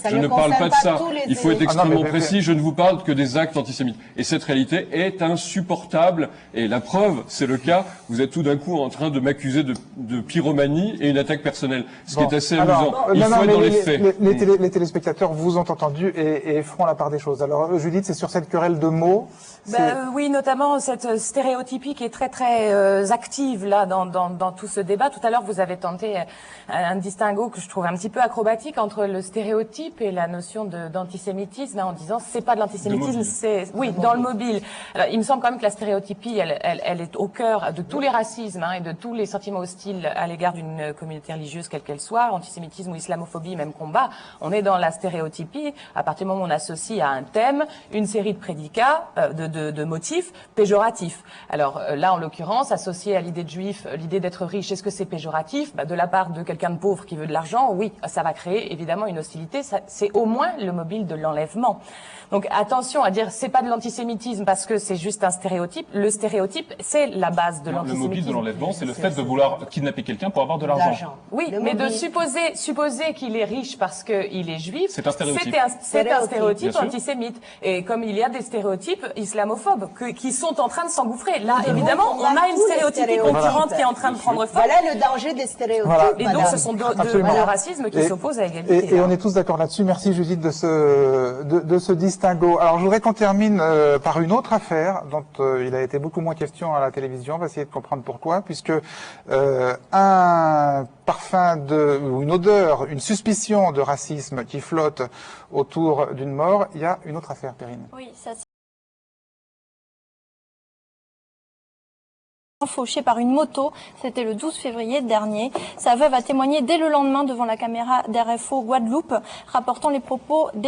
Je ne parle pas de ça. Il faut être extrêmement précis. Je ne vous parle que des actes antisémites. Et cette réalité est insupportable. Et la preuve, c'est le cas. Vous êtes tout d'un coup en train de m'accuser de pyromanie et une attaque personnelle. Ce qui est assez amusant. Il faut être dans les faits. Les téléspectateurs vous ont entendu et feront la part des choses. Alors, Judith, c'est sur cette querelle de mots. Oui, notamment cette stéréotypie qui est très très active là dans tout ce débat. Tout à l'heure, vous avez tenté un distinguo que je trouve un petit peu acrobatique entre le stéréotype et la notion d'antisémitisme, en disant c'est pas de l'antisémitisme, c'est dans le mobile. Alors, il me semble quand même que la stéréotypie, elle est au cœur de tous les racismes et de tous les sentiments hostiles à l'égard d'une communauté religieuse quelle qu'elle soit, antisémitisme ou islamophobie, même combat. On est dans la stéréotypie à partir du moment où on associe à un thème une série de prédicats, de motifs péjoratifs. Alors là, en l'occurrence, associé à l'idée de juif, l'idée d'être riche, est-ce que c'est péjoratif? De la part de quelqu'un de pauvre qui veut de l'argent, oui, ça va créer évidemment une hostilité. C'est au moins le mobile de l'enlèvement. Donc attention à dire c'est pas de l'antisémitisme parce que c'est juste un stéréotype. Le stéréotype, c'est la base de l'antisémitisme. Le mobile de l'enlèvement, c'est le fait de vouloir kidnapper quelqu'un pour avoir de l'argent. Oui, mais de supposer qu'il est riche parce qu'il est juif, c'est un stéréotype. C'est un stéréotype antisémite. Et comme il y a des stéréotypes islamophobes qui sont en train de s'engouffrer. Là, évidemment, on a une stéréotypie concurrente qui est en train de prendre forme. Voilà le danger des stéréotypes. Voilà. Et donc, ce sont deux racismes qui s'opposent à égalité. Et on est tous d'accord là-dessus. Merci Judith de ce distinguo. Alors, je voudrais qu'on termine par une autre affaire dont il a été beaucoup moins question à la télévision. On va essayer de comprendre pourquoi, puisque un parfum ou une odeur, une suspicion de racisme qui flotte autour d'une mort, il y a une autre affaire, Perrine. Oui, ça fauché par une moto, c'était le 12 février dernier. Sa veuve a témoigné dès le lendemain devant la caméra d'RFO Guadeloupe, rapportant des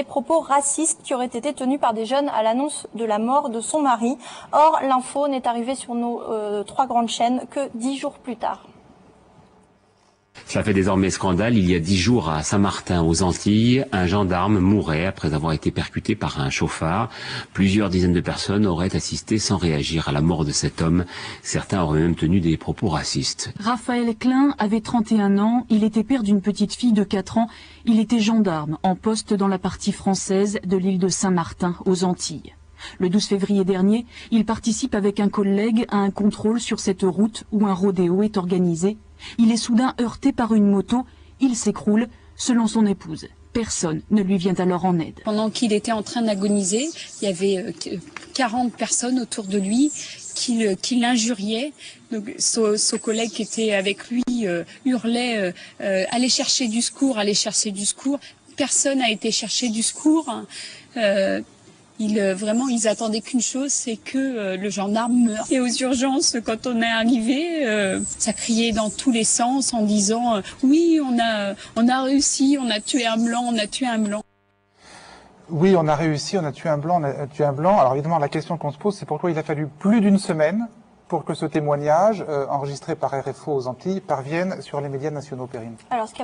propos racistes qui auraient été tenus par des jeunes à l'annonce de la mort de son mari. Or, l'info n'est arrivée sur nos 3 grandes chaînes que 10 jours plus tard. Cela fait désormais scandale. Il y a 10 jours à Saint-Martin, aux Antilles, un gendarme mourait après avoir été percuté par un chauffard. Plusieurs dizaines de personnes auraient assisté sans réagir à la mort de cet homme. Certains auraient même tenu des propos racistes. Raphaël Klein avait 31 ans. Il était père d'une petite fille de 4 ans. Il était gendarme en poste dans la partie française de l'île de Saint-Martin, aux Antilles. Le 12 février dernier, il participe avec un collègue à un contrôle sur cette route où un rodéo est organisé. Il est soudain heurté par une moto, il s'écroule, selon son épouse. Personne ne lui vient alors en aide. Pendant qu'il était en train d'agoniser, il y avait 40 personnes autour de lui qui l'injuriaient. Donc, son collègue qui était avec lui hurlait « Allez chercher du secours, allez chercher du secours ». Personne n'a été chercher du secours. Ils attendaient qu'une chose, c'est que le gendarme meure. Et aux urgences, quand on est arrivé, ça criait dans tous les sens en disant oui, on a réussi, on a tué un blanc, on a tué un blanc. Oui, on a réussi, on a tué un blanc, on a tué un blanc. Alors évidemment, la question qu'on se pose, c'est pourquoi il a fallu plus d'une semaine pour que ce témoignage, enregistré par RFO aux Antilles, parvienne sur les médias nationaux, Perrine. Alors, ce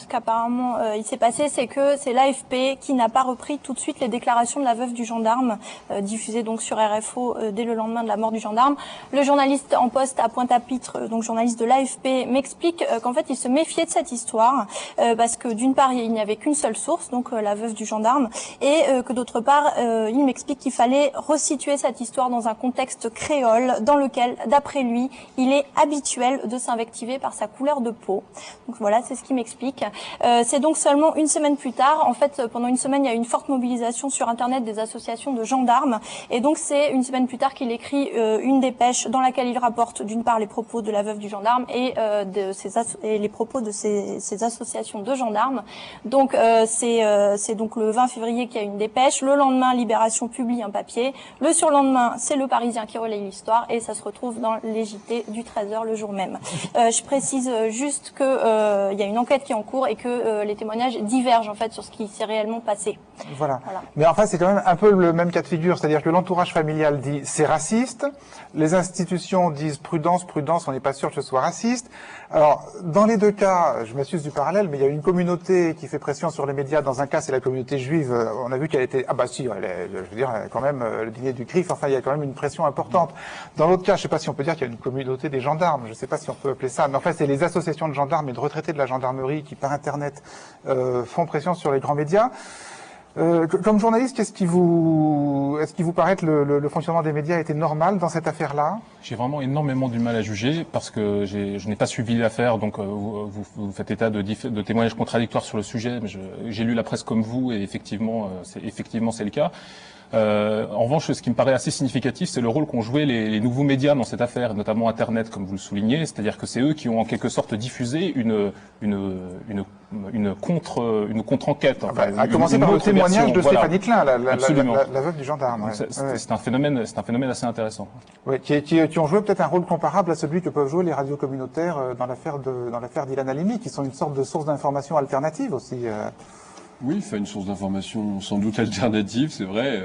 qu'apparemment il s'est passé, c'est que c'est l'AFP qui n'a pas repris tout de suite les déclarations de la veuve du gendarme, diffusées donc sur RFO dès le lendemain de la mort du gendarme. Le journaliste en poste à Pointe-à-Pitre, donc journaliste de l'AFP, m'explique qu'en fait, il se méfiait de cette histoire, parce que d'une part, il n'y avait qu'une seule source, donc la veuve du gendarme, et que d'autre part, il m'explique qu'il fallait resituer cette histoire dans un contexte créole, dans lequel d'après lui, il est habituel de s'invectiver par sa couleur de peau. Donc voilà, c'est ce qu'il m'explique. C'est donc seulement une semaine plus tard. En fait, pendant une semaine, il y a eu une forte mobilisation sur Internet des associations de gendarmes. Et donc, c'est une semaine plus tard qu'il écrit une dépêche dans laquelle il rapporte d'une part les propos de la veuve du gendarme et les propos de ces associations de gendarmes. Donc, c'est donc le 20 février qu'il y a une dépêche. Le lendemain, Libération publie un papier. Le surlendemain, c'est Le Parisien qui relaye l'histoire et ça se retrouve retrouve dans les JT du 13h le jour même. Je précise juste que il y a une enquête qui est en cours et que les témoignages divergent en fait sur ce qui s'est réellement passé. Voilà. Mais enfin, c'est quand même un peu le même cas de figure, c'est-à-dire que l'entourage familial dit c'est raciste, les institutions disent prudence, prudence, on n'est pas sûr que ce soit raciste. Alors, dans les deux cas, je m'excuse du parallèle, mais il y a une communauté qui fait pression sur les médias. Dans un cas, c'est la communauté juive. On a vu qu'elle était, ah bah si, je veux dire, quand même, le dîner du CRIF, enfin, il y a quand même une pression importante. Dans l'autre cas, je sais pas si on peut dire qu'il y a une communauté des gendarmes, je sais pas si on peut appeler ça, mais en fait, c'est les associations de gendarmes et de retraités de la gendarmerie qui, par Internet, font pression sur les grands médias. Comme journaliste, est-ce qu'il vous paraît que le fonctionnement des médias était normal dans cette affaire-là? J'ai vraiment énormément du mal à juger parce que je n'ai pas suivi l'affaire, donc vous faites état de témoignages contradictoires sur le sujet, mais j'ai lu la presse comme vous et effectivement c'est le cas. En revanche, ce qui me paraît assez significatif, c'est le rôle qu'ont joué les nouveaux médias dans cette affaire, notamment Internet, comme vous le soulignez. C'est-à-dire que c'est eux qui ont en quelque sorte diffusé une contre-enquête. Enfin, à commencer par le témoignage de Stéphanie Klein, la veuve du gendarme. Ouais. C'est un phénomène assez intéressant. Oui, qui ont joué peut-être un rôle comparable à celui que peuvent jouer les radios communautaires dans l'affaire d'Ilan Halimi, qui sont une sorte de source d'information alternative aussi. Oui, fait une source d'information sans doute alternative, c'est vrai,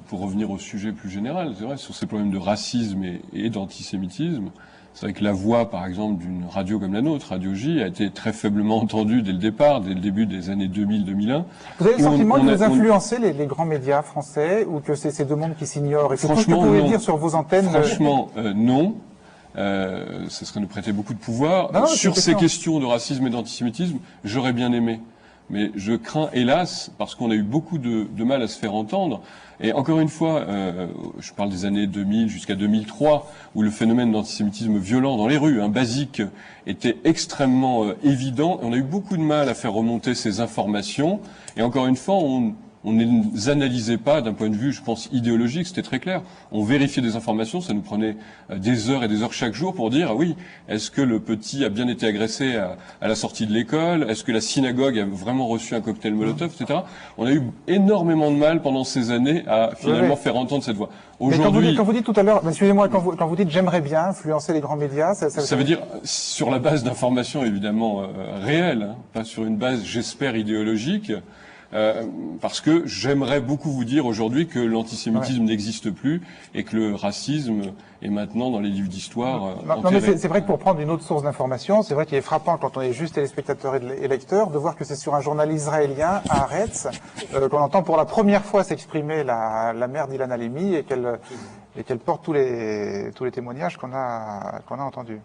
pour revenir au sujet plus général, c'est vrai, sur ces problèmes de racisme et d'antisémitisme. C'est vrai que la voix, par exemple, d'une radio comme la nôtre, Radio J, a été très faiblement entendue dès le départ, dès le début des années 2000-2001. Vous avez le sentiment que vous influencez les grands médias français, ou que c'est ces deux mondes qui s'ignorent? Et c'est tout ce que vous pouvez dire sur vos antennes? Franchement, non. Ce serait nous prêter beaucoup de pouvoir. Non, sur ces questions de racisme et d'antisémitisme, j'aurais bien aimé. Mais je crains, hélas, parce qu'on a eu beaucoup de mal à se faire entendre. Et encore une fois, je parle des années 2000 jusqu'à 2003, où le phénomène d'antisémitisme violent dans les rues, basique, était extrêmement évident. On a eu beaucoup de mal à faire remonter ces informations. Et encore une fois, on ne les analysait pas d'un point de vue, je pense, idéologique, c'était très clair. On vérifiait des informations, ça nous prenait des heures et des heures chaque jour pour dire, ah oui, est-ce que le petit a bien été agressé à la sortie de l'école? Est-ce que la synagogue a vraiment reçu un cocktail Molotov, etc. On a eu énormément de mal pendant ces années à finalement faire entendre cette voix. Aujourd'hui, quand vous dites tout à l'heure, excusez-moi, quand vous dites j'aimerais bien influencer les grands médias, ça veut dire sur la base d'informations évidemment réelles, pas sur une base, j'espère, idéologique. Parce que j'aimerais beaucoup vous dire aujourd'hui que l'antisémitisme n'existe plus et que le racisme est maintenant dans les livres d'histoire. Non, mais c'est vrai que pour prendre une autre source d'information, c'est vrai qu'il est frappant quand on est juste téléspectateur et lecteur de voir que c'est sur un journal israélien, à Haaretz, qu'on entend pour la première fois s'exprimer la mère d'Ilan Halimi et qu'elle porte tous les témoignages qu'on a entendus.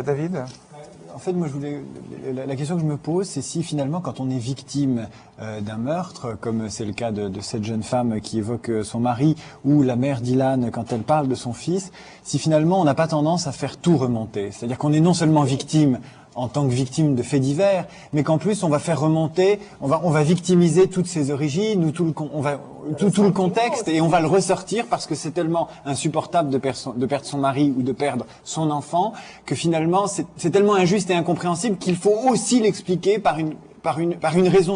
David? En fait, moi, la question que je me pose, c'est si finalement, quand on est victime d'un meurtre, comme c'est le cas de cette jeune femme qui évoque son mari, ou la mère d'Ilan quand elle parle de son fils, si finalement on n'a pas tendance à faire tout remonter. C'est-à-dire qu'on est non seulement victime en tant que victime de faits divers, mais qu'en plus on va faire remonter, on va victimiser toutes ses origines ou tout le contexte, et on va le ressortir parce que c'est tellement insupportable de perdre son mari ou de perdre son enfant que finalement c'est tellement injuste et incompréhensible qu'il faut aussi l'expliquer par une raison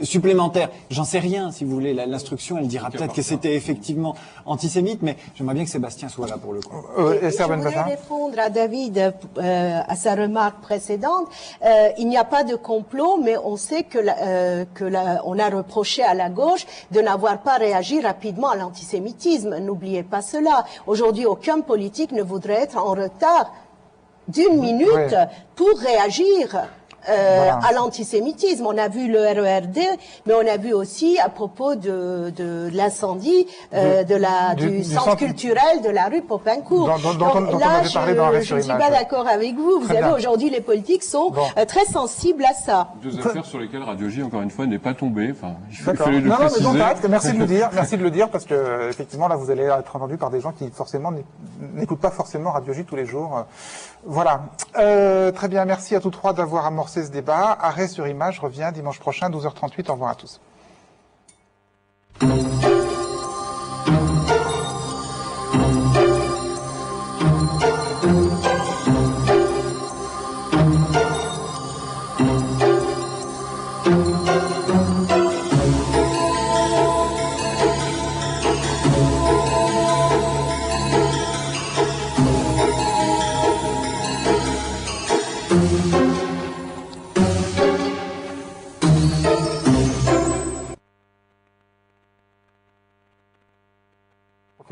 supplémentaire. J'en sais rien, si vous voulez. L'instruction, elle dira peut-être que c'était effectivement antisémite, mais j'aimerais bien que Sébastien soit là pour le coup. Je voulais répondre à David à sa remarque précédente. Il n'y a pas de complot, mais on sait on a reproché à la gauche de n'avoir pas réagi rapidement à l'antisémitisme. N'oubliez pas cela. Aujourd'hui, aucun politique ne voudrait être en retard d'une minute pour réagir à l'antisémitisme. On a vu le RERD, mais on a vu aussi à propos de l'incendie du centre culturel de la rue Popincourt. Donc là, je ne suis pas d'accord avec vous. Vous savez, aujourd'hui, les politiques sont très sensibles à ça. Deux affaires sur lesquelles Radio J, encore une fois, n'est pas tombée. Enfin, il fallait le préciser. Mais merci de le dire. Merci de le dire parce que effectivement, là, vous allez être entendu par des gens qui forcément n'écoutent pas forcément Radio J tous les jours. Voilà. Très bien. Merci à tous trois d'avoir amorcé ce débat. Arrêt sur image revient dimanche prochain, 12h38. Au revoir à tous.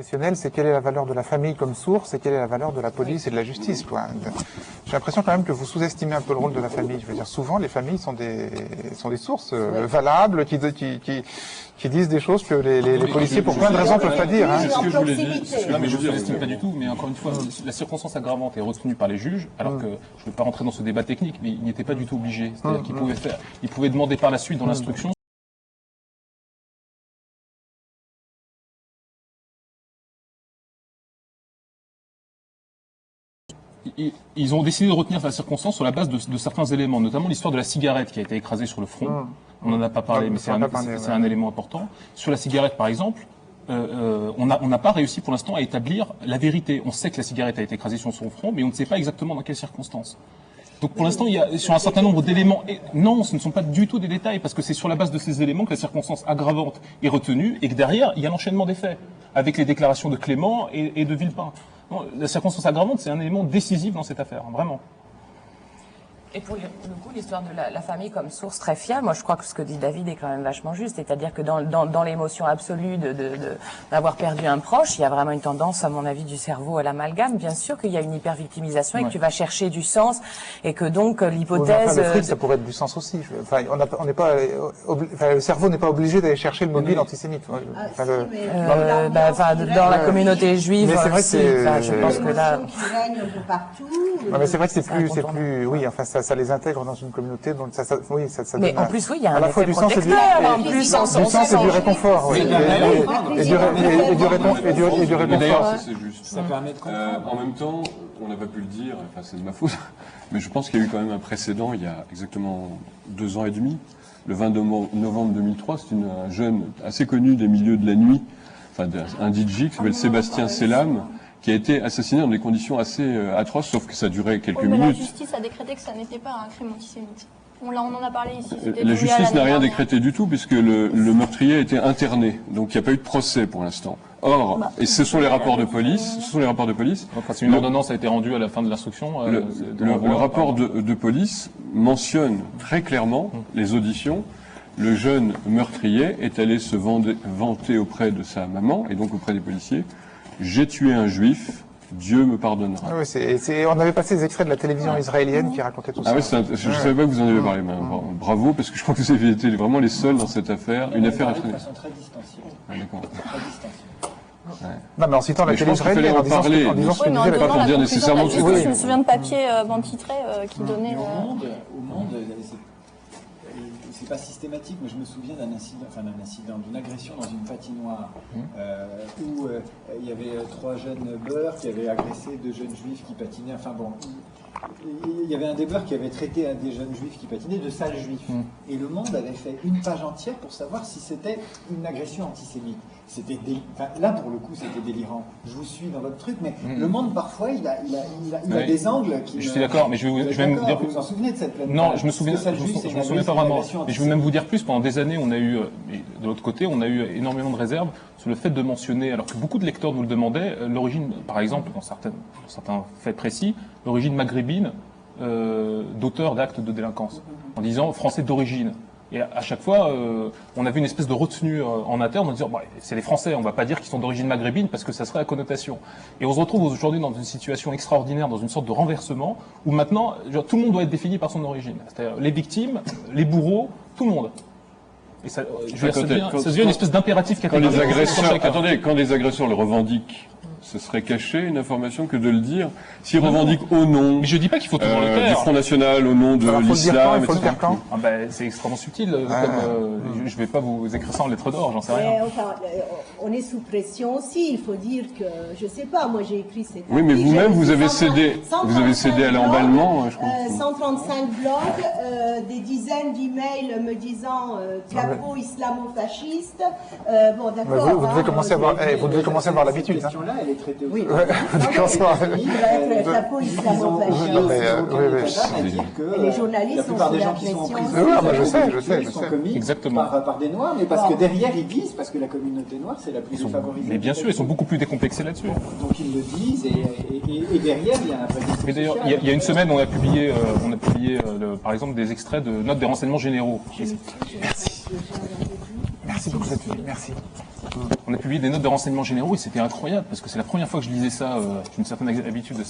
professionnel, c'est quelle est la valeur de la famille comme source et quelle est la valeur de la police et de la justice, quoi. J'ai l'impression quand même que vous sous-estimez un peu le rôle de la famille. Je veux dire, souvent, les familles sont des sources valables qui disent des choses que les policiers, pour plein de raisons, peuvent pas dire. Hein. C'est ce que je voulais dire. Non, mais je ne l'estime pas du tout. Mais encore une fois, la circonstance aggravante est retenue par les juges, alors que je ne veux pas rentrer dans ce débat technique, mais il n'était pas du tout obligé. C'est-à-dire qu'il pouvait demander par la suite dans l'instruction. Ils ont décidé de retenir la circonstance sur la base de certains éléments, notamment l'histoire de la cigarette qui a été écrasée sur le front. On n'en a pas parlé, mais c'est un élément important. Sur la cigarette, par exemple, on n'a pas réussi pour l'instant à établir la vérité. On sait que la cigarette a été écrasée sur son front, mais on ne sait pas exactement dans quelles circonstances. Donc pour l'instant, il y a sur un certain nombre d'éléments. Non, ce ne sont pas du tout des détails, parce que c'est sur la base de ces éléments que la circonstance aggravante est retenue, et que derrière, il y a l'enchaînement des faits, avec les déclarations de Clément et de Villepin. Non, la circonstance aggravante, c'est un élément décisif dans cette affaire, vraiment. Et pour le coup, l'histoire de la famille comme source très fiable, moi je crois que ce que dit David est quand même vachement juste, c'est-à-dire que dans l'émotion absolue d'avoir perdu un proche, il y a vraiment une tendance, à mon avis, du cerveau à l'amalgame. Bien sûr qu'il y a une hyper-victimisation et que tu vas chercher du sens et que donc l'hypothèse... Le fric, ça pourrait être du sens aussi. Enfin, on n'est pas, le cerveau n'est pas obligé d'aller chercher le mobile antisémite. Dans la communauté juive, mais c'est vrai que je pense que là... mais c'est vrai que c'est plus, oui, enfin ça les intègre dans une communauté, donc ça mais en plus, oui, il y a un effet du protecteur, en plus, du sens et du réconfort, oui. Et du réconfort. C'est juste. Ça permet de comprendre. En même temps, on n'a pas pu le dire, enfin c'est de ma faute, mais je pense qu'il y a eu quand même un précédent il y a exactement 2 ans et demi. Le 20 novembre 2003, c'est un jeune assez connu des milieux de la nuit, enfin un DJ qui s'appelle Sébastien Selam, qui a été assassiné dans des conditions assez atroces, sauf que ça durait quelques minutes. La justice a décrété que ça n'était pas un crime antisémite. On en a parlé ici. La justice n'a rien décrété du tout, puisque le meurtrier a été interné, donc il n'y a pas eu de procès pour l'instant. Or, et ce sont les rapports de police, Enfin, une ordonnance a été rendue à la fin de l'instruction. Le rapport de police mentionne très clairement les auditions. Le jeune meurtrier est allé se vanter auprès de sa maman, et donc auprès des policiers. J'ai tué un juif, Dieu me pardonnera. Ah oui, on avait passé des extraits de la télévision israélienne qui racontaient tout ça. Ah oui, je ne savais pas que vous en avez parlé. Bravo, parce que je crois que vous avez été vraiment les seuls dans cette affaire. Une affaire à traiter. Très distanciée. Ah, d'accord. Ouais. Non, mais en citant la télé israélienne, en disant ce que disait pas pour dire nécessairement ce que je me souviens de papier ban titré qui donnait... Au monde, c'est pas systématique, mais je me souviens d'une agression dans une patinoire où il y avait 3 jeunes beurs qui avaient agressé 2 jeunes juifs qui patinaient. Enfin bon, il y avait un des beurs qui avait traité un des jeunes juifs qui patinaient de sales juifs. Et Le Monde avait fait une page entière pour savoir si c'était une agression antisémite. Là, pour le coup, c'était délirant. Je vous suis dans votre truc, mais Le Monde, parfois, il a des angles qui... Je suis d'accord, mais je vais même dire... Vous vous en souvenez de cette plaine? Non, je me souviens pas vraiment. Mais je veux même vous dire plus, pendant des années, on a eu, de l'autre côté, on a eu énormément de réserves sur le fait de mentionner, alors que beaucoup de lecteurs nous le demandaient, l'origine, par exemple, dans certains faits précis, l'origine maghrébine d'auteurs d'actes de délinquance, en disant français d'origine. Et à chaque fois, on avait une espèce de retenue en interne en disant c'est les Français, on va pas dire qu'ils sont d'origine maghrébine parce que ça serait la connotation. Et on se retrouve aujourd'hui dans une situation extraordinaire, dans une sorte de renversement, où maintenant, tout le monde doit être défini par son origine. C'est-à-dire les victimes, les bourreaux, tout le monde. Et ça devient une espèce d'impératif catégorique. Quand les agresseurs le revendiquent, ce serait cacher une information que de le dire. S'ils revendiquent au nom... Mais je dis pas qu'il faut toujours le faire. Du Front National, au nom de l'islam, etc. C'est extrêmement subtil. Je vais pas vous écrire ça en lettres d'or, j'en sais rien. Enfin, on est sous pression aussi. Il faut dire que, je sais pas, moi j'ai écrit cette... Oui, mais vous-même, vous avez cédé à l'emballement. 135 blogs, des dizaines d'emails me disant clapo islamo-fasciste. Bon, d'accord. Vous devez commencer à avoir l'habitude. Elle est traitée aussi. Oui, les journalistes, la plupart des gens qui sont en prison, je sais. sont commis exactement par des Noirs, mais parce que derrière ils disent, parce que la communauté noire c'est la plus défavorisée. Mais bien sûr, ils sont beaucoup plus décomplexés là-dessus. Donc ils le disent et derrière il y a un vrai. Mais d'ailleurs, il y a une semaine, on a publié par exemple des extraits de notes des renseignements généraux. Merci beaucoup, Sophie. Merci. On a publié des notes de renseignements généraux et c'était incroyable parce que c'est la première fois que je lisais ça, j'ai une certaine habitude de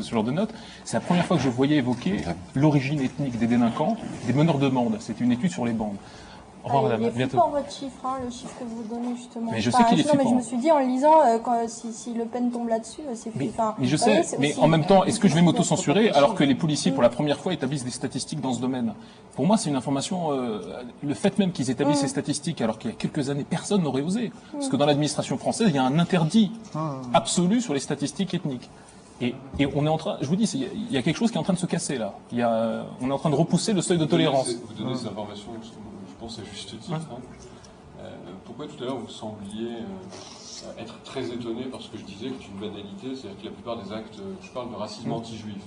ce genre de notes, c'est la première fois que je voyais évoquer l'origine ethnique des délinquants, des meneurs de bandes. C'était une étude sur les bandes. Au revoir, madame. Il est Bientôt. flippant votre chiffre, le chiffre que vous donnez justement. Mais je sais qu'il est flippant. Mais je me suis dit en le lisant, si Le Pen tombe là-dessus, c'est flippant. Mais je sais, mais en même temps, est-ce que je vais m'auto-censurer alors que les policiers, pour la première fois, établissent des statistiques dans ce domaine? Pour moi, c'est une information, le fait même qu'ils établissent ces statistiques alors qu'il y a quelques années, personne n'aurait osé. Parce que dans l'administration française, il y a un interdit absolu sur les statistiques ethniques. Et on est en train, je vous dis, il y a quelque chose qui est en train de se casser là. On est en train de repousser le seuil de tolérance. Vous donnez ces informations, je pense à juste titre. Pourquoi tout à l'heure vous sembliez être très étonné par ce que je disais, que c'est une banalité, c'est-à-dire que la plupart des actes, je parle de racisme anti-juif.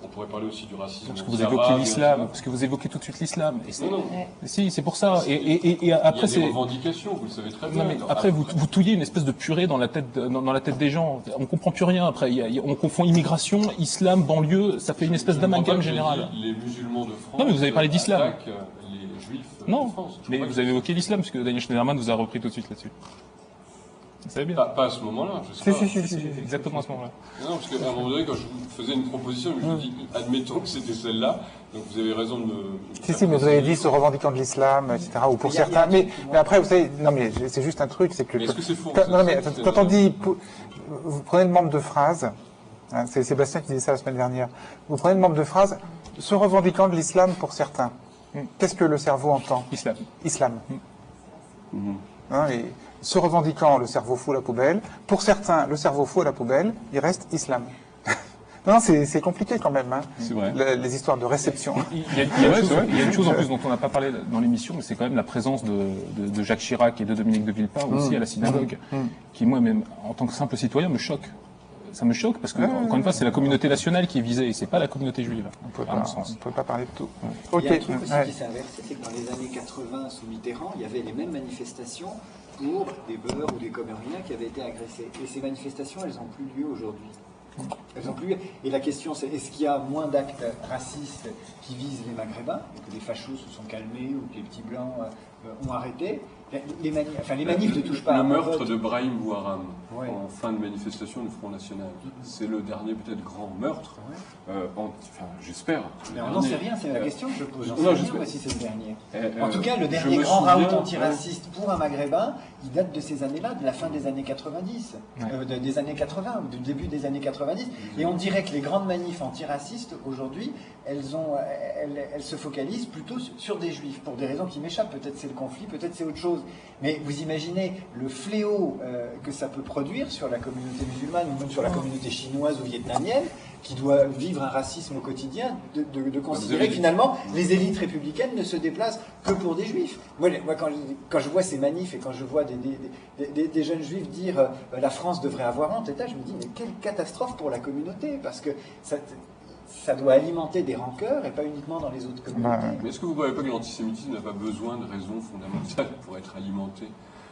On pourrait parler aussi du racisme. Parce que vous évoquez l'islam, parce que vous évoquez tout de suite l'islam. Non. Si, c'est pour ça. Et après, il y a des revendications, vous le savez très bien. Non, mais après, vous touillez une espèce de purée dans la tête des gens. On comprend plus rien. Après, on confond immigration, islam, banlieue. Ça fait une espèce d'amalgame général. Les musulmans de France. Non, mais vous avez parlé d'islam. Les juifs de France. Mais vous avez évoqué l'islam, puisque Daniel Schneiderman vous a repris tout de suite là-dessus. Vous savez bien. Pas à ce moment-là, je sais pas. Si, exactement à ce moment-là. Non, parce qu'à un moment donné, quand je vous faisais une proposition, je me dis, admettons que c'était celle-là, donc vous avez raison de me... Si, mais vous avez dit se revendiquant de l'islam, etc., ou pour certains, mais après, vous savez, non, mais c'est juste un truc, c'est que... Est-ce que c'est faux? Non, mais quand on dit, vous prenez le membre de phrase, c'est Sébastien qui disait ça la semaine dernière, vous prenez le membre de phrase, se revendiquant de l'islam pour certains. Qu'est-ce que le cerveau entend? Islam. Et se revendiquant, le cerveau fout la poubelle. Pour certains, le cerveau fout à la poubelle, il reste islam. Non, c'est compliqué quand même, C'est vrai. Les histoires de réception. Il y a une chose en plus dont on n'a pas parlé dans l'émission, mais c'est quand même la présence de Jacques Chirac et de Dominique de Villepin aussi à la synagogue, qui moi-même, en tant que simple citoyen, me choque. Ça me choque parce que, encore une fois, c'est la communauté nationale qui est visée et c'est pas la communauté juive, à mon sens. On ne peut pas parler de tout. Il y a un truc aussi qui s'est inversé, c'est que dans les années 80, sous Mitterrand, il y avait les mêmes manifestations pour des beurs ou des comériens qui avaient été agressés. Et ces manifestations, elles n'ont plus lieu aujourd'hui. Elles ont plus lieu. Et la question, c'est est-ce qu'il y a moins d'actes racistes qui visent les Maghrébins, et que les fachos se sont calmés ou que les petits blancs ont arrêté? Les manifs ne touchent pas le à meurtre de Brahim Bouharam en fin de manifestation du Front National. C'est le dernier peut-être grand meurtre. J'espère. Mais on n'en sait rien, c'est la question que je pose. J'en sais rien si c'est le dernier. En tout cas, le dernier grand raout antiraciste pour un Maghrébin, il date de ces années-là, de la fin des années 90, des années 80, ou du début des années 90. Et on dirait que les grandes manifs antiracistes, aujourd'hui, elles se focalisent plutôt sur des juifs, pour des raisons qui m'échappent. Peut-être c'est le conflit, peut-être c'est autre chose. Mais vous imaginez le fléau que ça peut produire sur la communauté musulmane ou même sur la communauté chinoise ou vietnamienne qui doit vivre un racisme au quotidien, de considérer que finalement les élites républicaines ne se déplacent que pour des juifs. Moi quand je vois ces manifs et quand je vois des jeunes juifs dire la France devrait avoir honte, je me dis mais quelle catastrophe pour la communauté, parce que ça doit alimenter des rancœurs et pas uniquement dans les autres communautés. Mais est-ce que vous ne voyez pas que l'antisémitisme n'a pas besoin de raisons fondamentales pour être alimenté?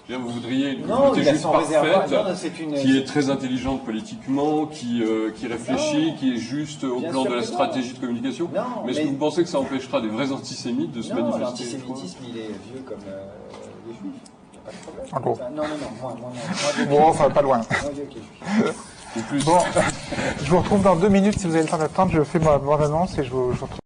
Vous voudriez une communauté juive parfaite, qui est très intelligente politiquement, qui réfléchit, qui est juste au plan de la stratégie de communication. Mais est-ce que vous pensez que ça empêchera des vrais antisémites de se manifester? L'antisémitisme, il est vieux comme les juifs. Pas de problème. En gros. Non. Bon, enfin, pas loin. Bon, je vous retrouve dans 2 minutes si vous avez le temps d'attendre. Je fais mon annonce et je vous retrouve.